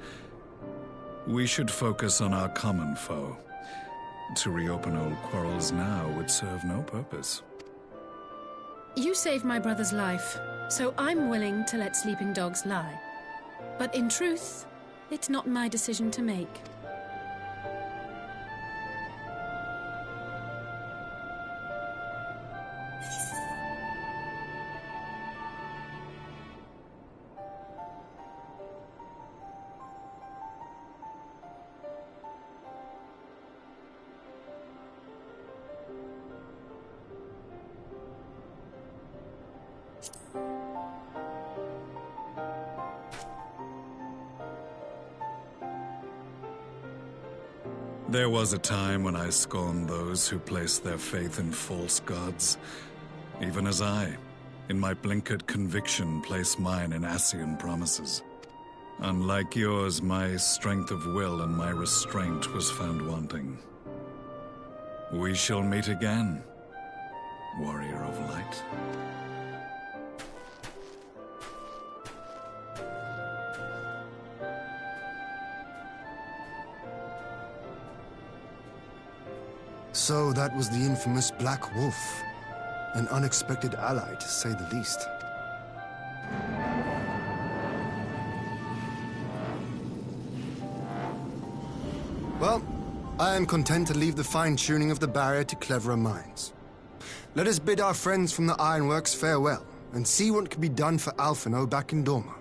We should focus on our common foe. To reopen old quarrels now would serve no purpose. You saved my brother's life, so I'm willing to let sleeping dogs lie. But in truth, it's not my decision to make. There was a time when I scorned those who placed their faith in false gods, even as I, in my blinkered conviction, place mine in Ascian promises. Unlike yours, my strength of will and my restraint was found wanting. We shall meet again, warrior of light. So that was the infamous Black Wolf. An unexpected ally, to say the least. Well, I am content to leave the fine-tuning of the barrier to cleverer minds. Let us bid our friends from the Ironworks farewell, and see what can be done for Alphino back in Dorma.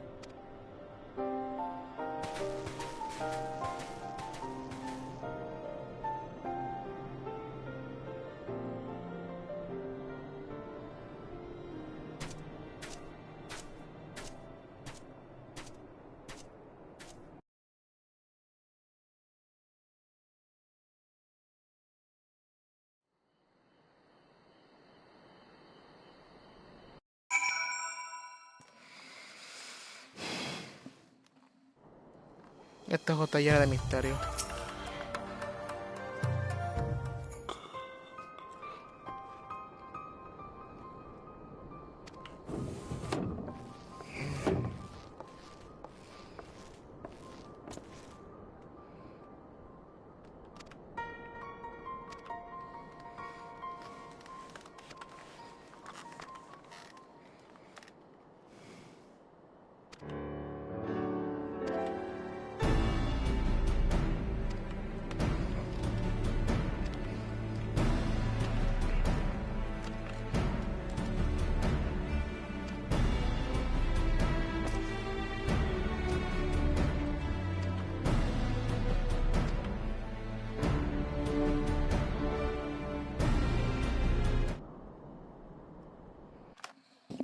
Este juego está lleno de misterio.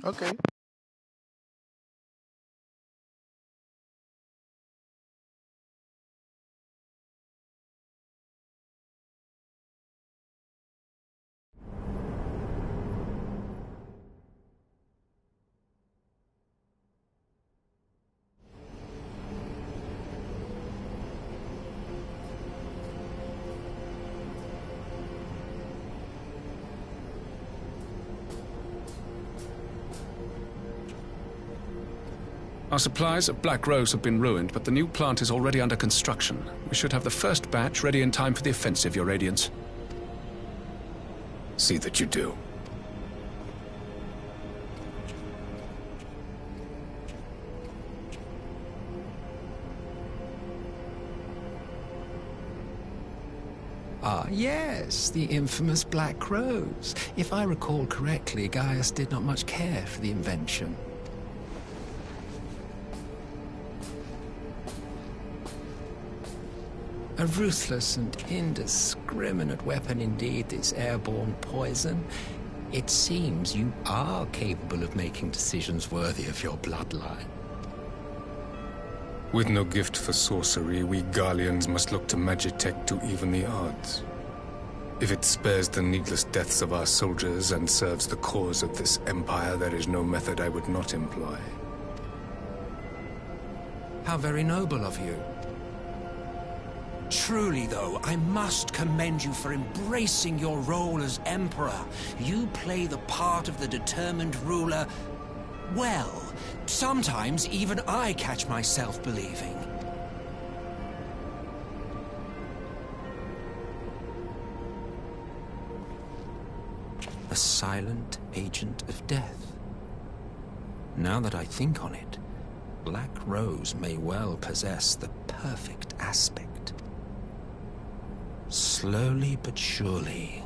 Okay. Our supplies of Black Rose have been ruined, but the new plant is already under construction. We should have the first batch ready in time for the offensive, Your Radiance. See that you do. Ah, yes, the infamous Black Rose. If I recall correctly, Gaius did not much care for the invention. A ruthless and indiscriminate weapon indeed, this airborne poison. It seems you are capable of making decisions worthy of your bloodline. With no gift for sorcery, we Garleans must look to Magitech to even the odds. If it spares the needless deaths of our soldiers and serves the cause of this empire, there is no method I would not employ. How very noble of you. Truly, though, I must commend you for embracing your role as Emperor. You play the part of the determined ruler well. Sometimes even I catch myself believing. A silent agent of death. Now that I think on it, Black Rose may well possess the perfect aspect. Slowly but surely,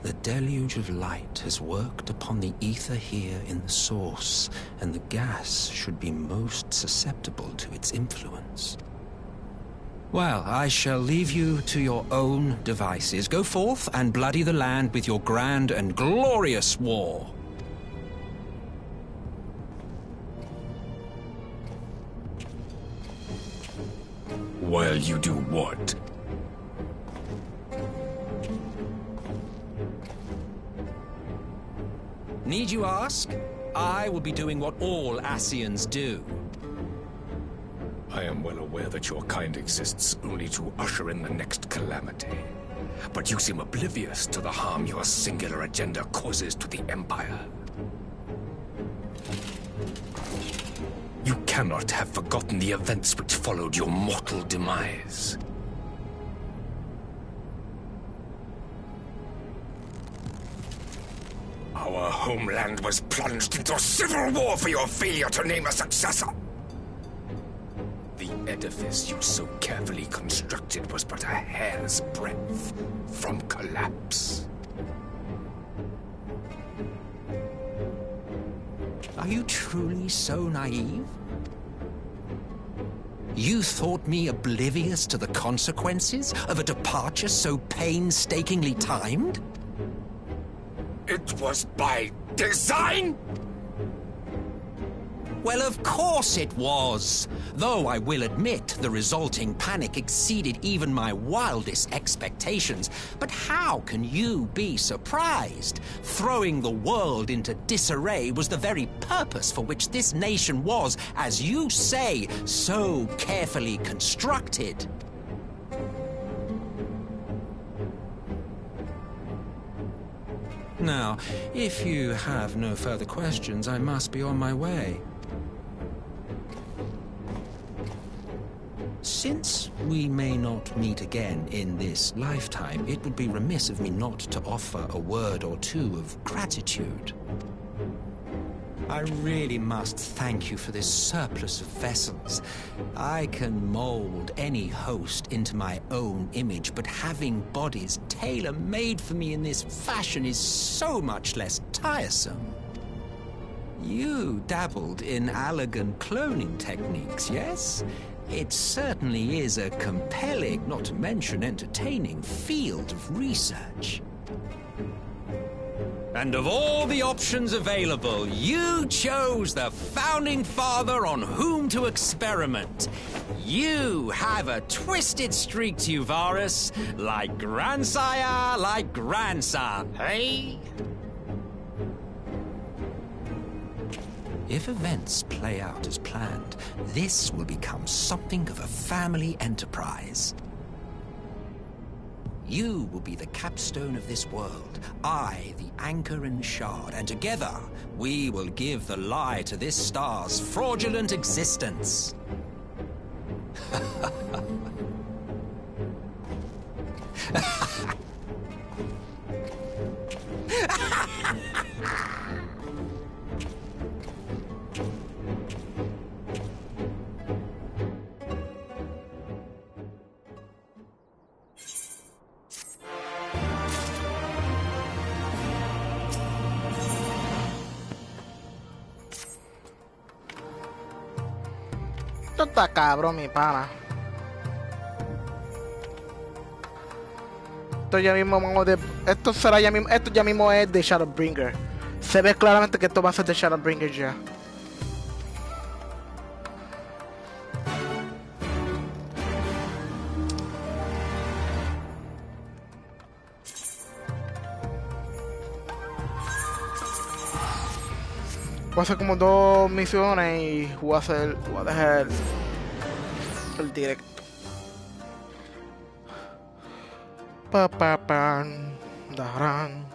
the deluge of light has worked upon the ether here in the source, and the gas should be most susceptible to its influence. Well, I shall leave you to your own devices. Go forth and bloody the land with your grand and glorious war. While you do what? Need you ask? I will be doing what all Ascians do. I am well aware that your kind exists only to usher in the next calamity. But you seem oblivious to the harm your singular agenda causes to the Empire. You cannot have forgotten the events which followed your mortal demise. Our homeland was plunged into civil war for your failure to name a successor. The edifice you so carefully constructed was but a hair's breadth from collapse. Are you truly so naive? You thought me oblivious to the consequences of a departure so painstakingly timed? It was by design? Well, of course it was. Though I will admit the resulting panic exceeded even my wildest expectations. But how can you be surprised? Throwing the world into disarray was the very purpose for which this nation was, as you say, so carefully constructed. Now, if you have no further questions, I must be on my way. Since we may not meet again in this lifetime, it would be remiss of me not to offer a word or two of gratitude. I really must thank you for this surplus of vessels. I can mold any host into my own image, but having bodies tailor-made for me in this fashion is so much less tiresome. You dabbled in Allagan cloning techniques, yes? It certainly is a compelling, not to mention entertaining, field of research. And of all the options available, you chose the founding father on whom to experiment. You have a twisted streak to you, Varus, like grandsire, like grandson, hey? If events play out as planned, this will become something of a family enterprise. You will be the capstone of this world, I the anchor and shard, and together we will give the lie to this star's fraudulent existence. Esto está cabrón, mi pana. Esto ya mismo vamos de... Esto será ya mismo... Esto ya mismo es de Shadowbringer. Se ve claramente que esto va a ser de Shadowbringer ya. Voy a hacer como 2 misiones y voy a dejar el directo. Darán.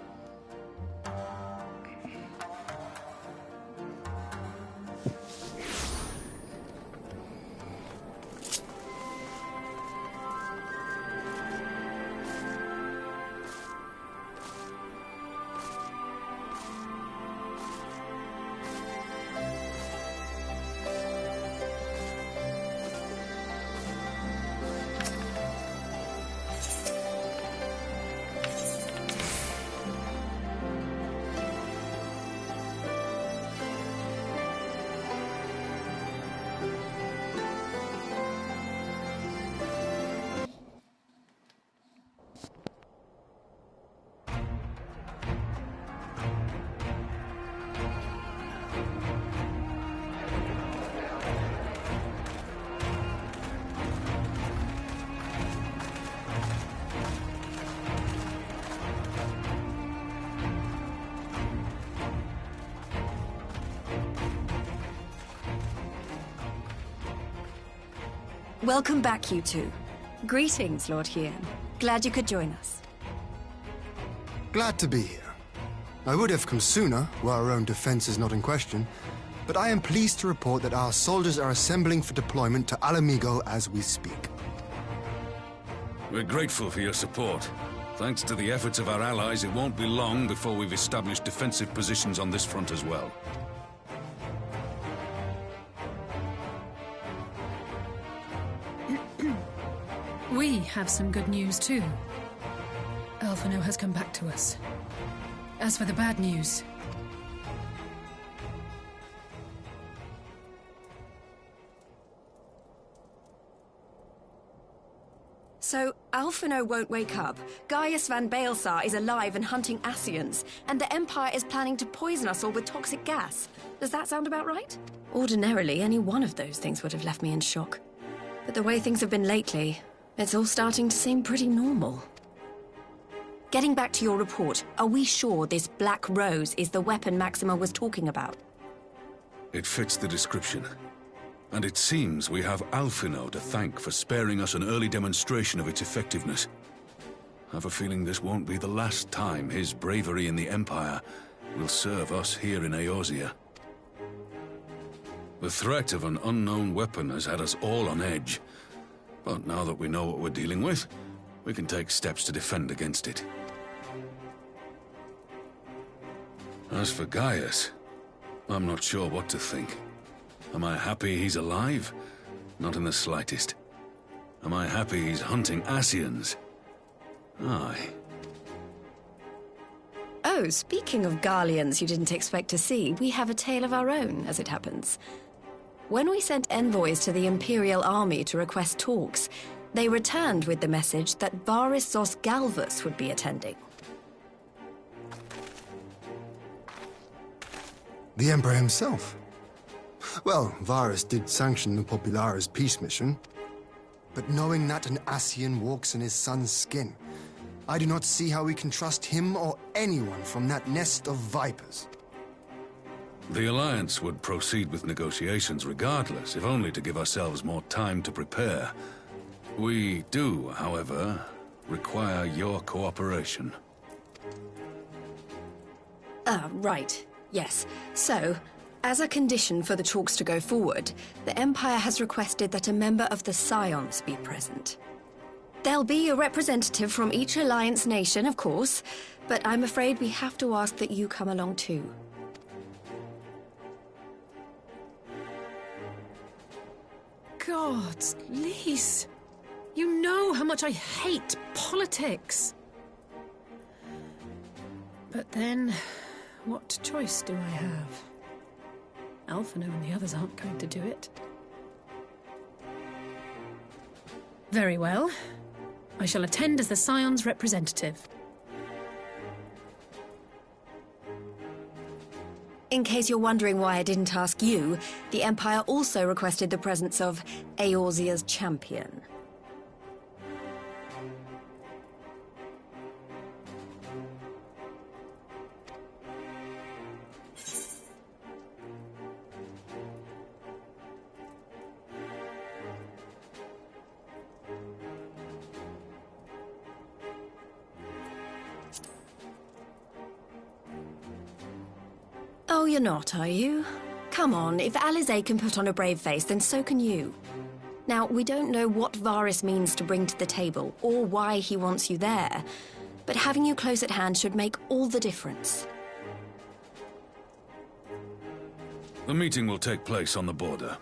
Welcome back, you two. Greetings, Lord Hien. Glad you could join us. Glad to be here. I would have come sooner, were our own defense is not in question, but I am pleased to report that our soldiers are assembling for deployment to Alamigo as we speak. We're grateful for your support. Thanks to the efforts of our allies, it won't be long before we've established defensive positions on this front as well. We have some good news too. Alphino has come back to us. As for the bad news... So, Alphino won't wake up, Gaius van Baelsar is alive and hunting Ascians, and the Empire is planning to poison us all with toxic gas. Does that sound about right? Ordinarily, any one of those things would have left me in shock. But the way things have been lately, it's all starting to seem pretty normal. Getting back to your report, are we sure this Black Rose is the weapon Maxima was talking about? It fits the description. And it seems we have Alphino to thank for sparing us an early demonstration of its effectiveness. I have a feeling this won't be the last time his bravery in the Empire will serve us here in Eorzea. The threat of an unknown weapon has had us all on edge. But now that we know what we're dealing with, we can take steps to defend against it. As for Gaius, I'm not sure what to think. Am I happy he's alive? Not in the slightest. Am I happy he's hunting Ascians? Aye. Oh, speaking of Garleans you didn't expect to see, we have a tale of our own, as it happens. When we sent envoys to the Imperial Army to request talks, they returned with the message that Varys Zos Galvus would be attending. The Emperor himself? Well, Varys did sanction the Popularis peace mission. But knowing that an Ascian walks in his son's skin, I do not see how we can trust him or anyone from that nest of vipers. The Alliance would proceed with negotiations regardless, if only to give ourselves more time to prepare. We do, however, require your cooperation. Right. Yes. So, as a condition for the talks to go forward, the Empire has requested that a member of the Scions be present. There'll be a representative from each Alliance nation, of course, but I'm afraid we have to ask that you come along too. Gods, Lise, you know how much I hate politics. But then, what choice do I have? Alphino and the others aren't going to do it. Very well. I shall attend as the Scion's representative. In case you're wondering why I didn't ask you, the Empire also requested the presence of Eorzea's champion. Oh, you're not, are you? Come on, if Alisaie can put on a brave face, then so can you. Now, we don't know what Varys means to bring to the table, or why he wants you there, but having you close at hand should make all the difference. The meeting will take place on the border.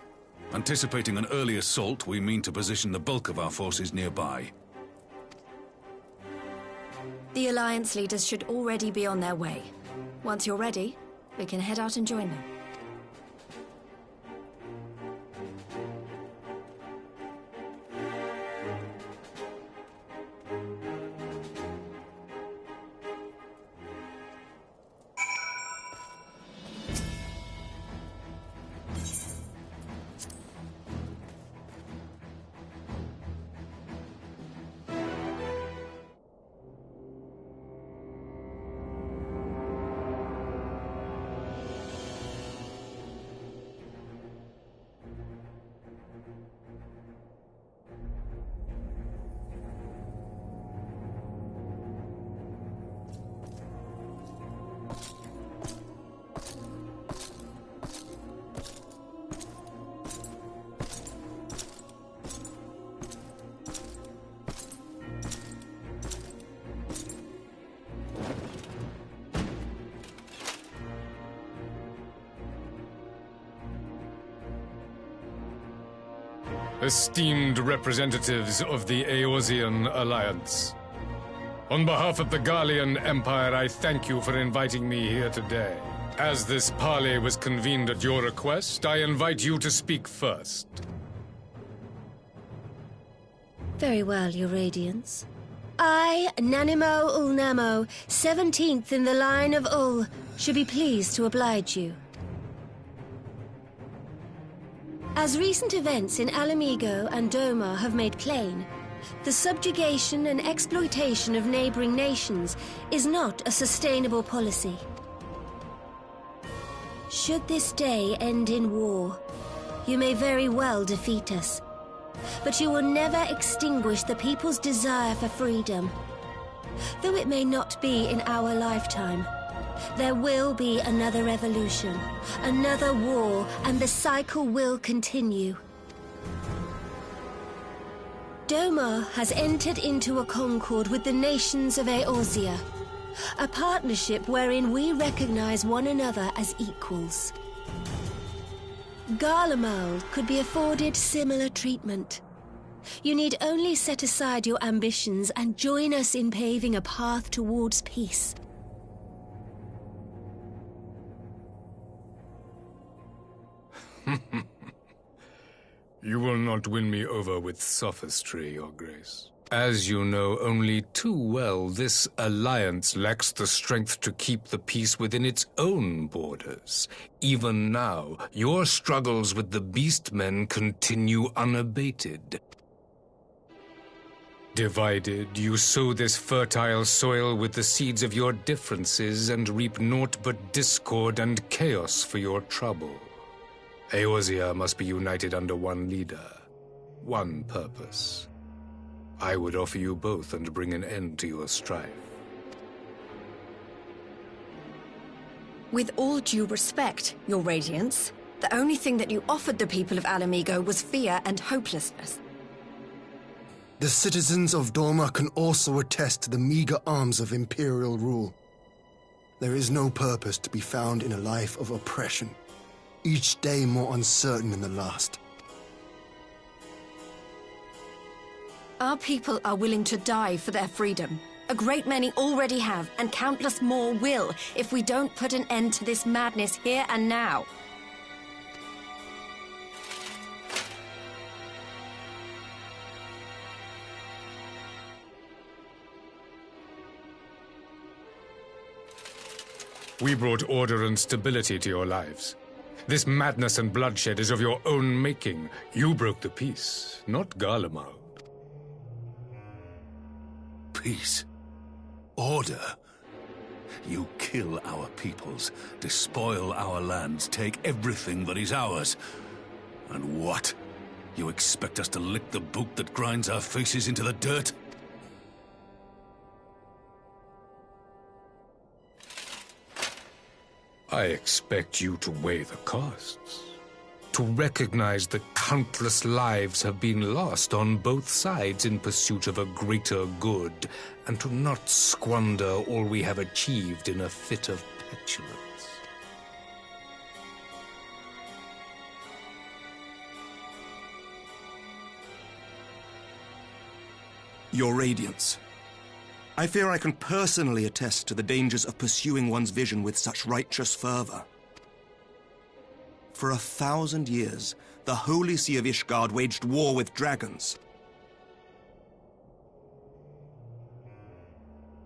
Anticipating an early assault, we mean to position the bulk of our forces nearby. The Alliance leaders should already be on their way. Once you're ready, we can head out and join them. Esteemed representatives of the Eorzean Alliance, on behalf of the Garlean Empire, I thank you for inviting me here today. As this parley was convened at your request, I invite you to speak first. Very well, Your Radiance. I, Nanimo Ulnamo, 17th in the line of Ul, should be pleased to oblige you. As recent events in Alamigo and Doma have made plain, the subjugation and exploitation of neighboring nations is not a sustainable policy. Should this day end in war, you may very well defeat us, but you will never extinguish the people's desire for freedom. Though it may not be in our lifetime, there will be another revolution, another war, and the cycle will continue. Doma has entered into a concord with the nations of Eorzea, a partnership wherein we recognize one another as equals. Garlemald could be afforded similar treatment. You need only set aside your ambitions and join us in paving a path towards peace. You will not win me over with sophistry, Your Grace. As you know only too well, this alliance lacks the strength to keep the peace within its own borders. Even now, your struggles with the Beastmen continue unabated. Divided, you sow this fertile soil with the seeds of your differences and reap naught but discord and chaos for your trouble. Eorzea must be united under one leader, one purpose. I would offer you both and bring an end to your strife. With all due respect, Your Radiance, the only thing that you offered the people of Alamigo was fear and hopelessness. The citizens of Doma can also attest to the meager arms of Imperial rule. There is no purpose to be found in a life of oppression, each day more uncertain than the last. Our people are willing to die for their freedom. A great many already have, and countless more will, if we don't put an end to this madness here and now. We brought order and stability to your lives. This madness and bloodshed is of your own making. You broke the peace, not Garlemald. Peace. Order. You kill our peoples, despoil our lands, take everything that is ours. And what? You expect us to lick the boot that grinds our faces into the dirt? I expect you to weigh the costs. To recognize that countless lives have been lost on both sides in pursuit of a greater good, and to not squander all we have achieved in a fit of petulance. Your Radiance, I fear I can personally attest to the dangers of pursuing one's vision with such righteous fervor. For 1,000 years, the Holy See of Ishgard waged war with dragons.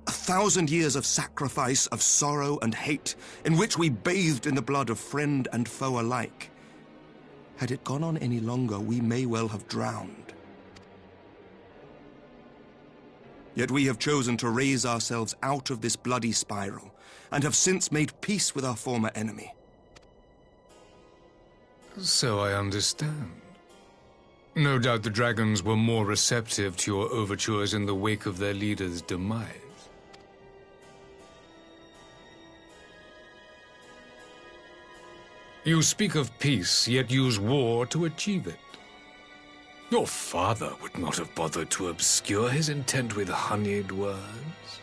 1,000 years of sacrifice, of sorrow and hate, in which we bathed in the blood of friend and foe alike. Had it gone on any longer, we may well have drowned. Yet we have chosen to raise ourselves out of this bloody spiral, and have since made peace with our former enemy. So I understand. No doubt the dragons were more receptive to your overtures in the wake of their leader's demise. You speak of peace, yet use war to achieve it. Your father would not have bothered to obscure his intent with honeyed words.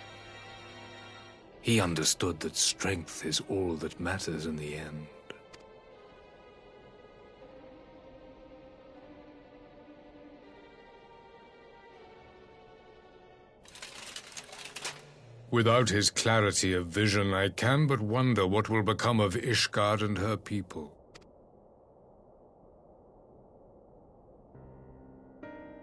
He understood that strength is all that matters in the end. Without his clarity of vision, I can but wonder what will become of Ishgard and her people.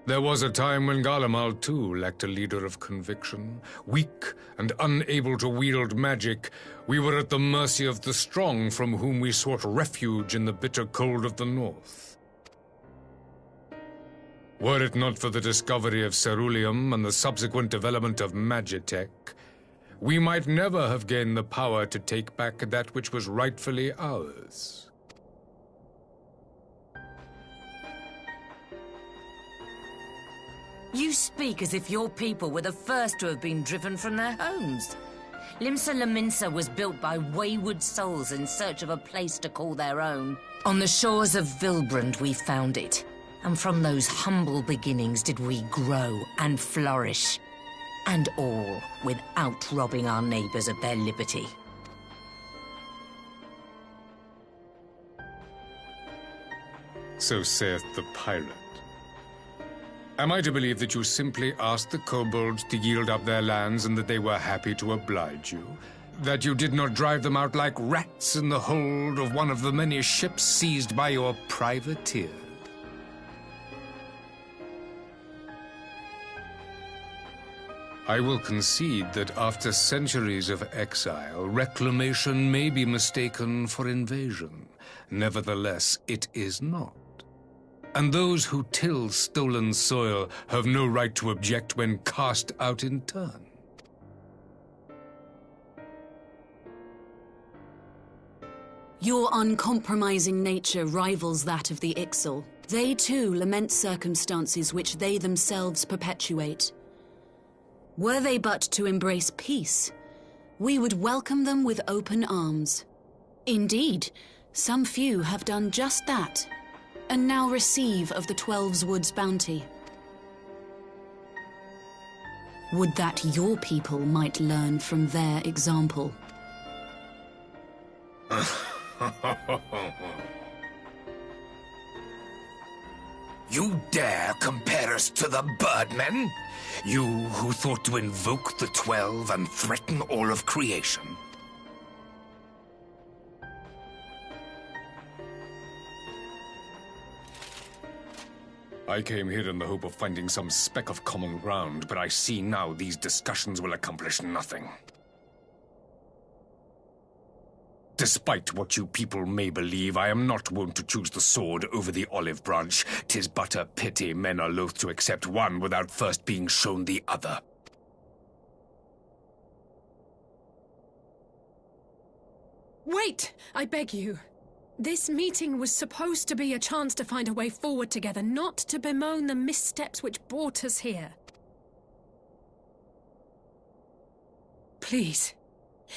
There was a time when Garlemald too lacked a leader of conviction. Weak and unable to wield magic, we were at the mercy of the strong from whom we sought refuge in the bitter cold of the north. Were it not for the discovery of ceruleum and the subsequent development of Magitech, we might never have gained the power to take back that which was rightfully ours. You speak as if your people were the first to have been driven from their homes. Limsa Lominsa was built by wayward souls in search of a place to call their own. On the shores of Vilbrand we found it, and from those humble beginnings did we grow and flourish. And all without robbing our neighbors of their liberty. So saith the pirate. Am I to believe that you simply asked the kobolds to yield up their lands and that they were happy to oblige you? That you did not drive them out like rats in the hold of one of the many ships seized by your privateer? I will concede that after centuries of exile, reclamation may be mistaken for invasion. Nevertheless, it is not. And those who till stolen soil have no right to object when cast out in turn. Your uncompromising nature rivals that of the Ixal. They too lament circumstances which they themselves perpetuate. Were they but to embrace peace, we would welcome them with open arms. Indeed, some few have done just that, and now receive of the 12's Wood's bounty. Would that your people might learn from their example. You dare compare us to the Birdmen? You who thought to invoke the 12 and threaten all of creation? I came here in the hope of finding some speck of common ground, but I see now these discussions will accomplish nothing. Despite what you people may believe, I am not wont to choose the sword over the olive branch. 'Tis but a pity men are loath to accept one without first being shown the other. Wait! I beg you. This meeting was supposed to be a chance to find a way forward together, not to bemoan the missteps which brought us here. Please.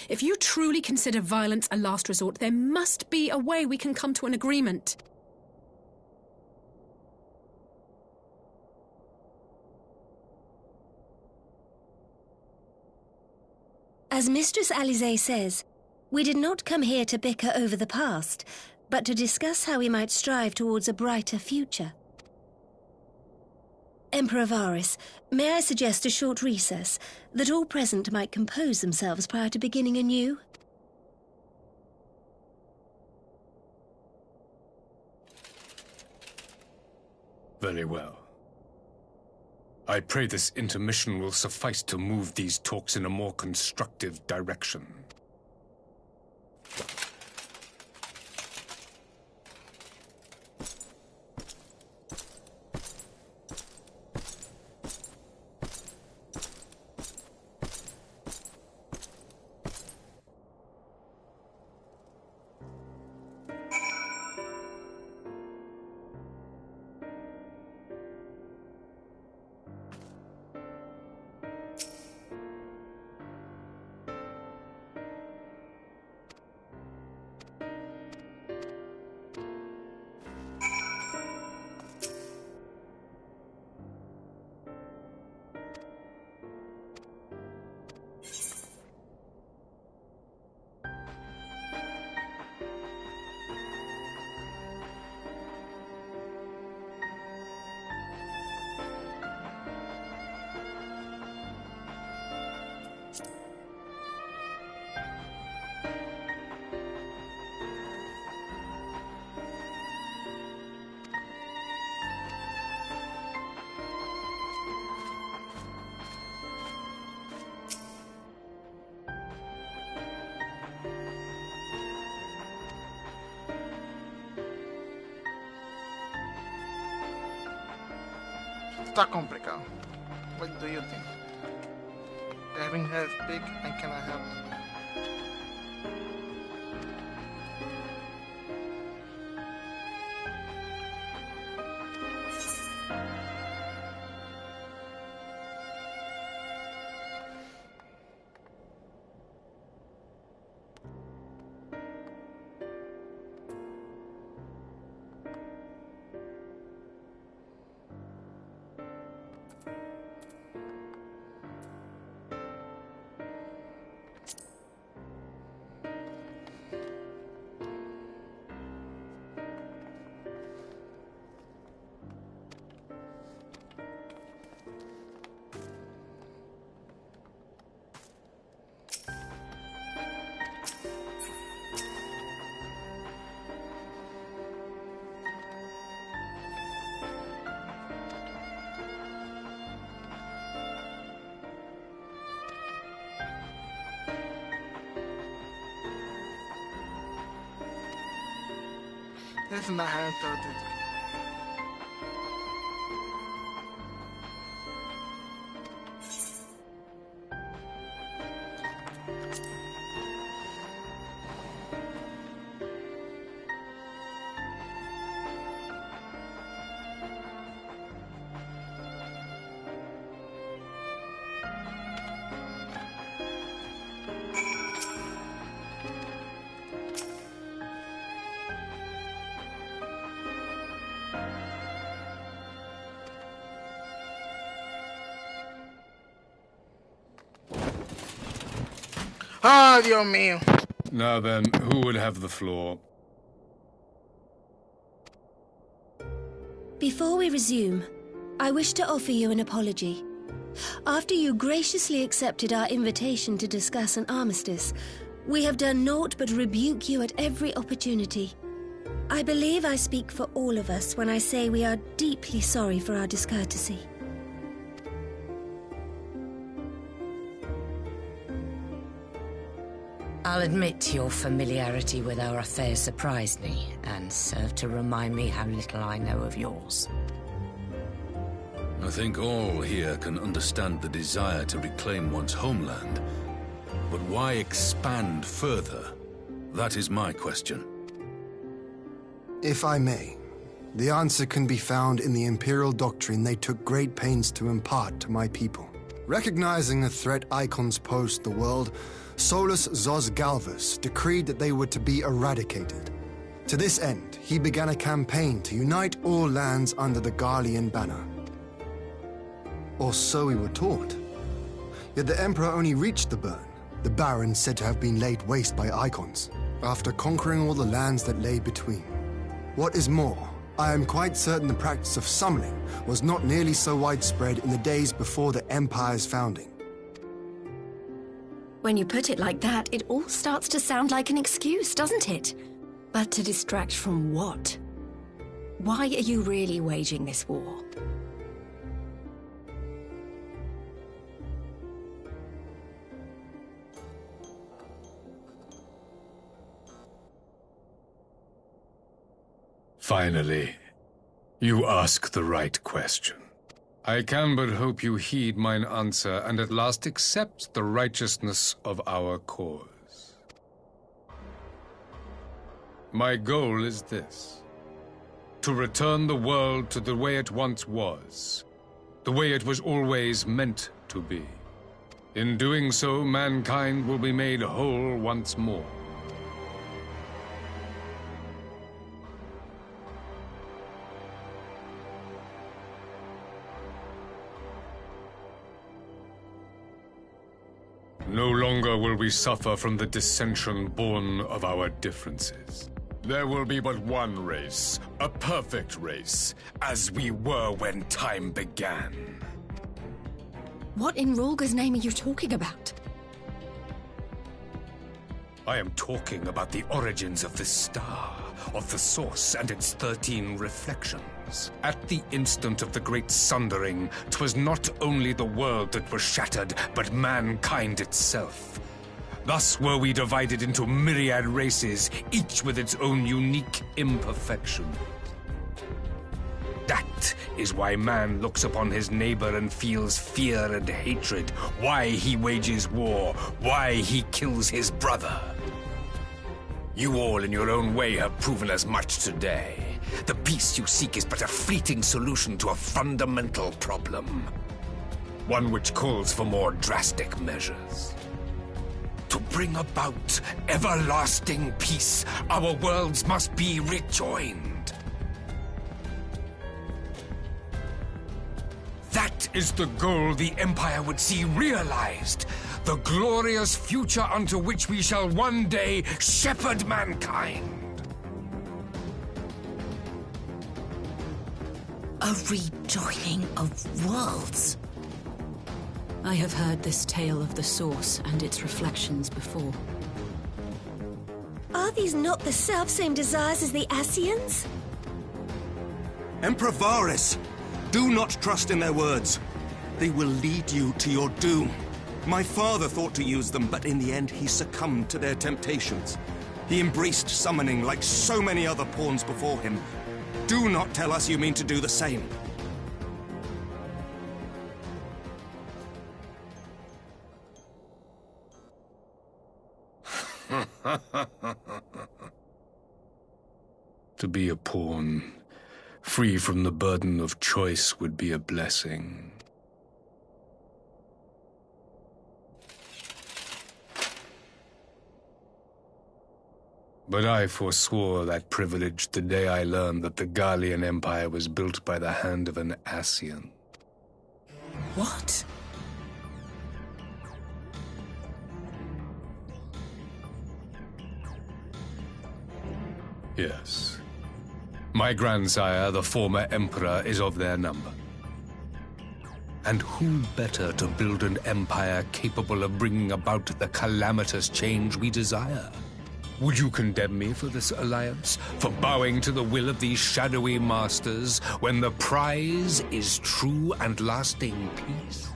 If you truly consider violence a last resort, there must be a way we can come to an agreement. As Mistress Alisaie says, we did not come here to bicker over the past, but to discuss how we might strive towards a brighter future. Emperor Varys, may I suggest a short recess, that all present might compose themselves prior to beginning anew? Very well. I pray this intermission will suffice to move these talks in a more constructive direction. está complicado. What do you think? Having her speak, and can I help? This is not how I thought it. Oh, Dios mío. Now then, who would have the floor? Before we resume, I wish to offer you an apology. After you graciously accepted our invitation to discuss an armistice, we have done naught but rebuke you at every opportunity. I believe I speak for all of us when I say we are deeply sorry for our discourtesy. I'll admit your familiarity with our affairs surprised me, and served to remind me how little I know of yours. I think all here can understand the desire to reclaim one's homeland. But why expand further? That is my question. If I may, the answer can be found in the Imperial doctrine they took great pains to impart to my people. Recognizing the threat icons pose to the world, Solus Zos Galvus decreed that they were to be eradicated. To this end, he began a campaign to unite all lands under the Garlean banner. Or so we were taught. Yet the Emperor only reached the burn, the Baron said to have been laid waste by icons, after conquering all the lands that lay between. What is more, I am quite certain the practice of summoning was not nearly so widespread in the days before the Empire's founding. When you put it like that, it all starts to sound like an excuse, doesn't it? But to distract from what? Why are you really waging this war? Finally, you ask the right question. I can but hope you heed mine answer and at last accept the righteousness of our cause. My goal is this: to return the world to the way it once was, the way it was always meant to be. In doing so, mankind will be made whole once more. No longer will we suffer from the dissension born of our differences. There will be but one race, a perfect race, as we were when time began. What in Rulga's name are you talking about? I am talking about the origins of the star, of the source and its 13 reflections. At the instant of the great sundering, 'twas not only the world that was shattered, but mankind itself. Thus were we divided into myriad races, each with its own unique imperfection. That is why man looks upon his neighbor and feels fear and hatred, why he wages war, why he kills his brother. You all in your own way have proven as much today. The peace you seek is but a fleeting solution to a fundamental problem. One which calls for more drastic measures. To bring about everlasting peace, our worlds must be rejoined. That is the goal the Empire would see realized. The glorious future unto which we shall one day shepherd mankind. A rejoining of worlds. I have heard this tale of the Source and its reflections before. Are these not the self-same desires as the Ascians? Emperor Varys! Do not trust in their words. They will lead you to your doom. My father thought to use them, but in the end he succumbed to their temptations. He embraced summoning like so many other pawns before him. Do not tell us you mean to do the same. To be a pawn, free from the burden of choice, would be a blessing. But I forswore that privilege the day I learned that the Garlean Empire was built by the hand of an Ascian. What? Yes. My grandsire, the former Emperor, is of their number. And who better to build an empire capable of bringing about the calamitous change we desire? Would you condemn me for this alliance? For bowing to the will of these shadowy masters, when the prize is true and lasting peace?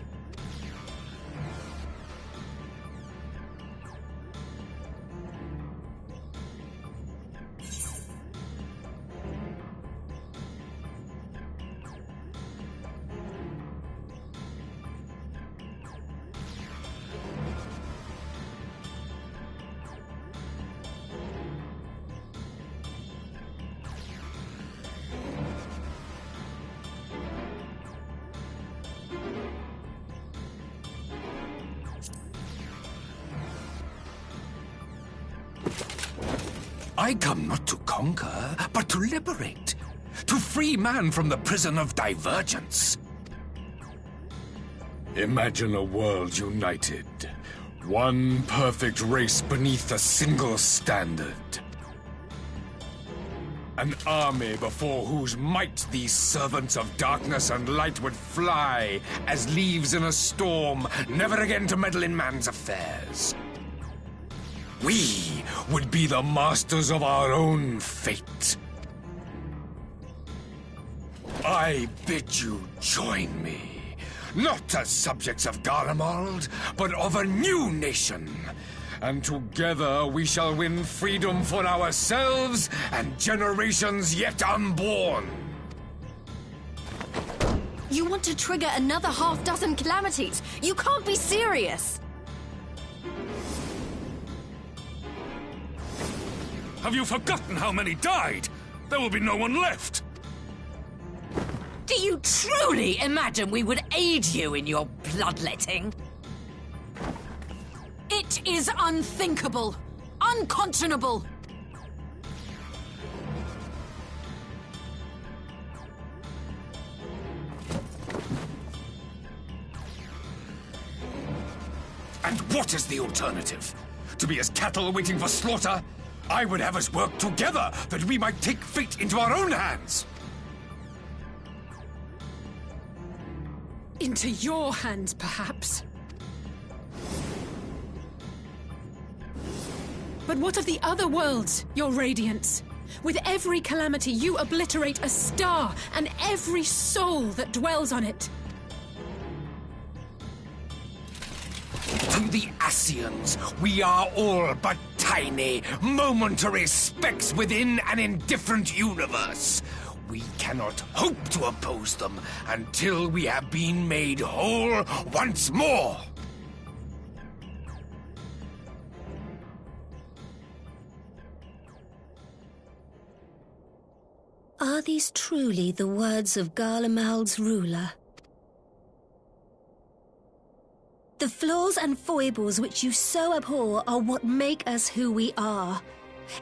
I come not to conquer, but to liberate. To free man from the prison of divergence. Imagine a world united. One perfect race beneath a single standard. An army before whose might these servants of darkness and light would fly as leaves in a storm, never again to meddle in man's affairs. We would be the masters of our own fate. I bid you join me, not as subjects of Garlemald, but of a new nation. And together we shall win freedom for ourselves and generations yet unborn. You want to trigger another half-dozen calamities? You can't be serious! Have you forgotten how many died? There will be no one left. Do you truly imagine we would aid you in your bloodletting? It is unthinkable! Unconscionable! And what is the alternative? To be as cattle waiting for slaughter? I would have us work together, that we might take fate into our own hands. Into your hands, perhaps. But what of the other worlds, your radiance? With every calamity, you obliterate a star and every soul that dwells on it. To the Ascians, we are all but tiny, momentary specks within an indifferent universe. We cannot hope to oppose them until we have been made whole once more! Are these truly the words of Garlemald's ruler? The flaws and foibles which you so abhor are what make us who we are.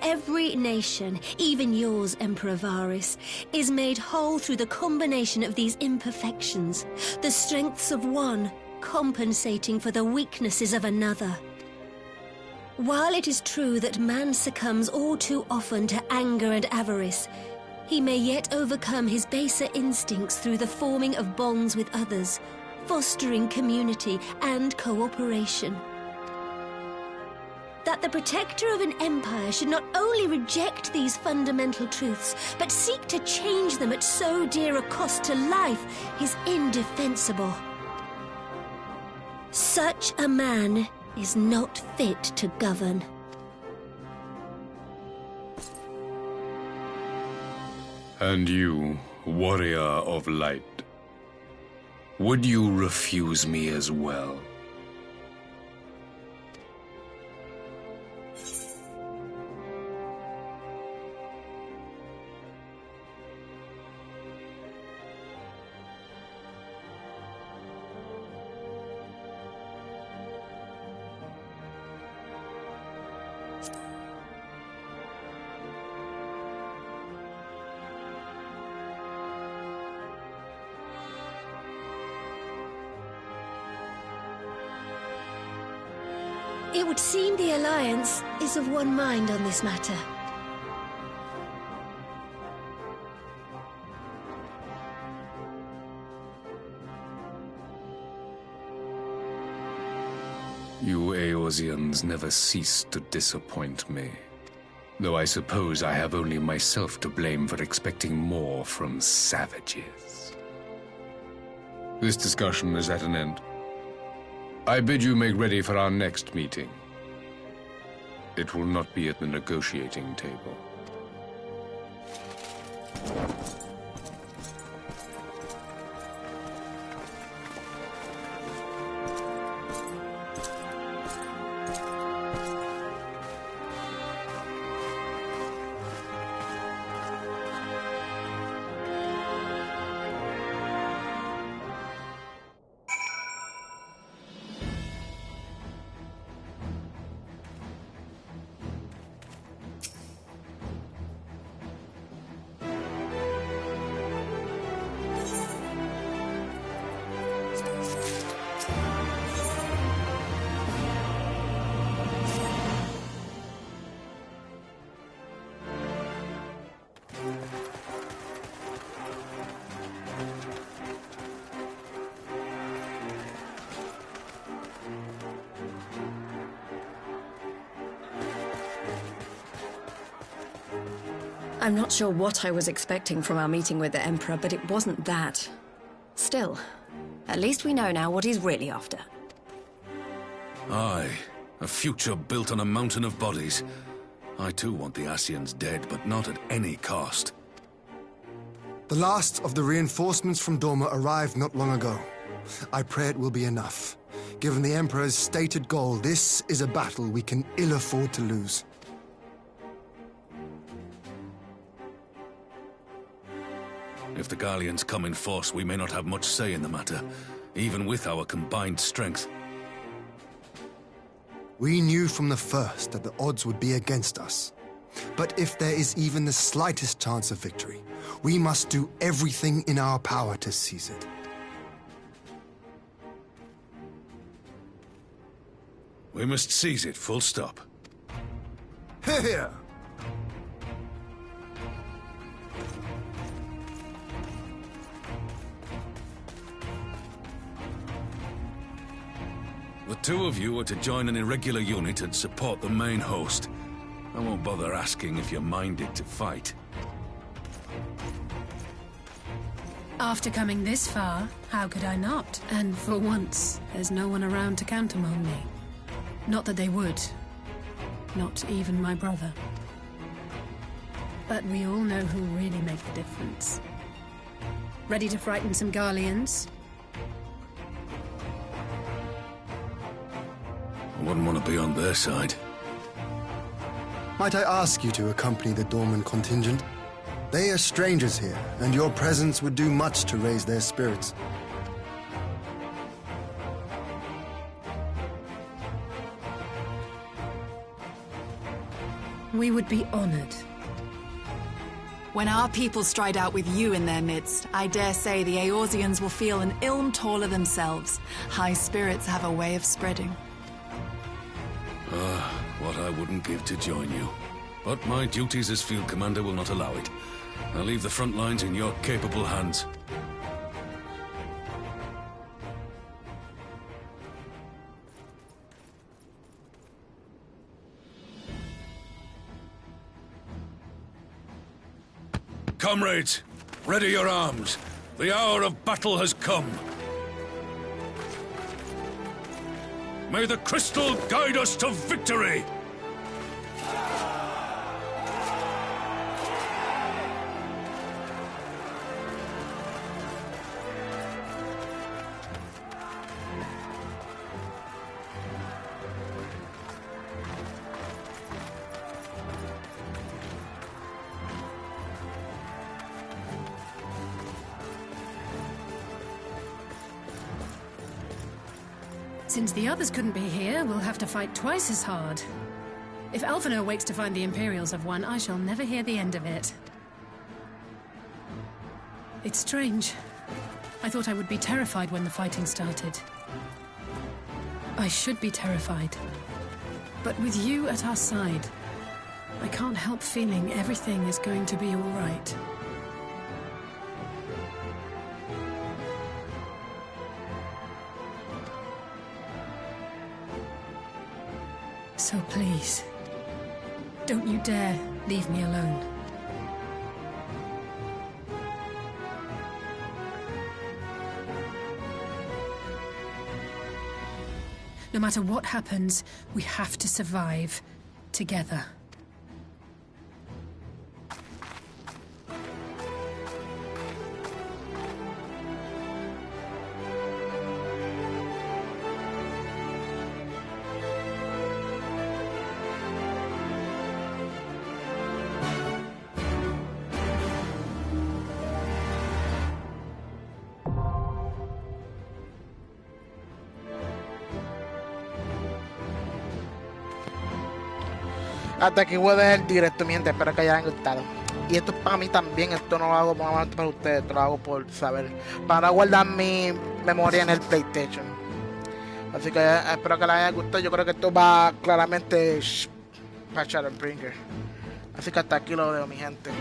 Every nation, even yours, Emperor Varys, is made whole through the combination of these imperfections, the strengths of one compensating for the weaknesses of another. While it is true that man succumbs all too often to anger and avarice, he may yet overcome his baser instincts through the forming of bonds with others, fostering community and cooperation. That the protector of an empire should not only reject these fundamental truths, but seek to change them at so dear a cost to life is indefensible. Such a man is not fit to govern. And you, warrior of light, would you refuse me as well? It would seem the Alliance is of one mind on this matter. You Eorzeans never cease to disappoint me. Though I suppose I have only myself to blame for expecting more from savages. This discussion is at an end. I bid you make ready for our next meeting. It will not be at the negotiating table. I'm not sure what I was expecting from our meeting with the Emperor, but it wasn't that. Still, at least we know now what he's really after. Aye, a future built on a mountain of bodies. I too want the Ascians dead, but not at any cost. The last of the reinforcements from Dorma arrived not long ago. I pray it will be enough. Given the Emperor's stated goal, this is a battle we can ill afford to lose. If the Garleans come in force, we may not have much say in the matter, even with our combined strength. We knew from the first that the odds would be against us. But if there is even the slightest chance of victory, we must do everything in our power to seize it. We must seize it, full stop. Hear, hear! The two of you are to join an irregular unit and support the main host. I won't bother asking if you're minded to fight. After coming this far, how could I not? And for once, there's no one around to countermand me. Not that they would. Not even my brother. But we all know who really make the difference. Ready to frighten some Garleans? I wouldn't want to be on their side. Might I ask you to accompany the Dorman contingent? They are strangers here, and your presence would do much to raise their spirits. We would be honored. When our people stride out with you in their midst, I dare say the Eorzeans will feel an ilm taller themselves. High spirits have a way of spreading. What I wouldn't give to join you. But my duties as field commander will not allow it. I'll leave the front lines in your capable hands. Comrades, ready your arms. The hour of battle has come. May the crystal guide us to victory! Since the others couldn't be here, we'll have to fight twice as hard. If Alphinaud wakes to find the Imperials have won, I shall never hear the end of it. It's strange. I thought I would be terrified when the fighting started. I should be terrified. But with you at our side, I can't help feeling everything is going to be all right. So please, don't you dare leave me alone. No matter what happens, we have to survive together. Hasta aquí voy a dejar el directo, mi gente. Espero que hayan gustado. Y esto es para mí también. Esto no lo hago solamente para ustedes. Esto lo hago por saber. Para no guardar mi memoria en el PlayStation. Así que espero que les haya gustado. Yo creo que esto va claramente para Shadowbringer. Así que hasta aquí lo dejo, mi gente.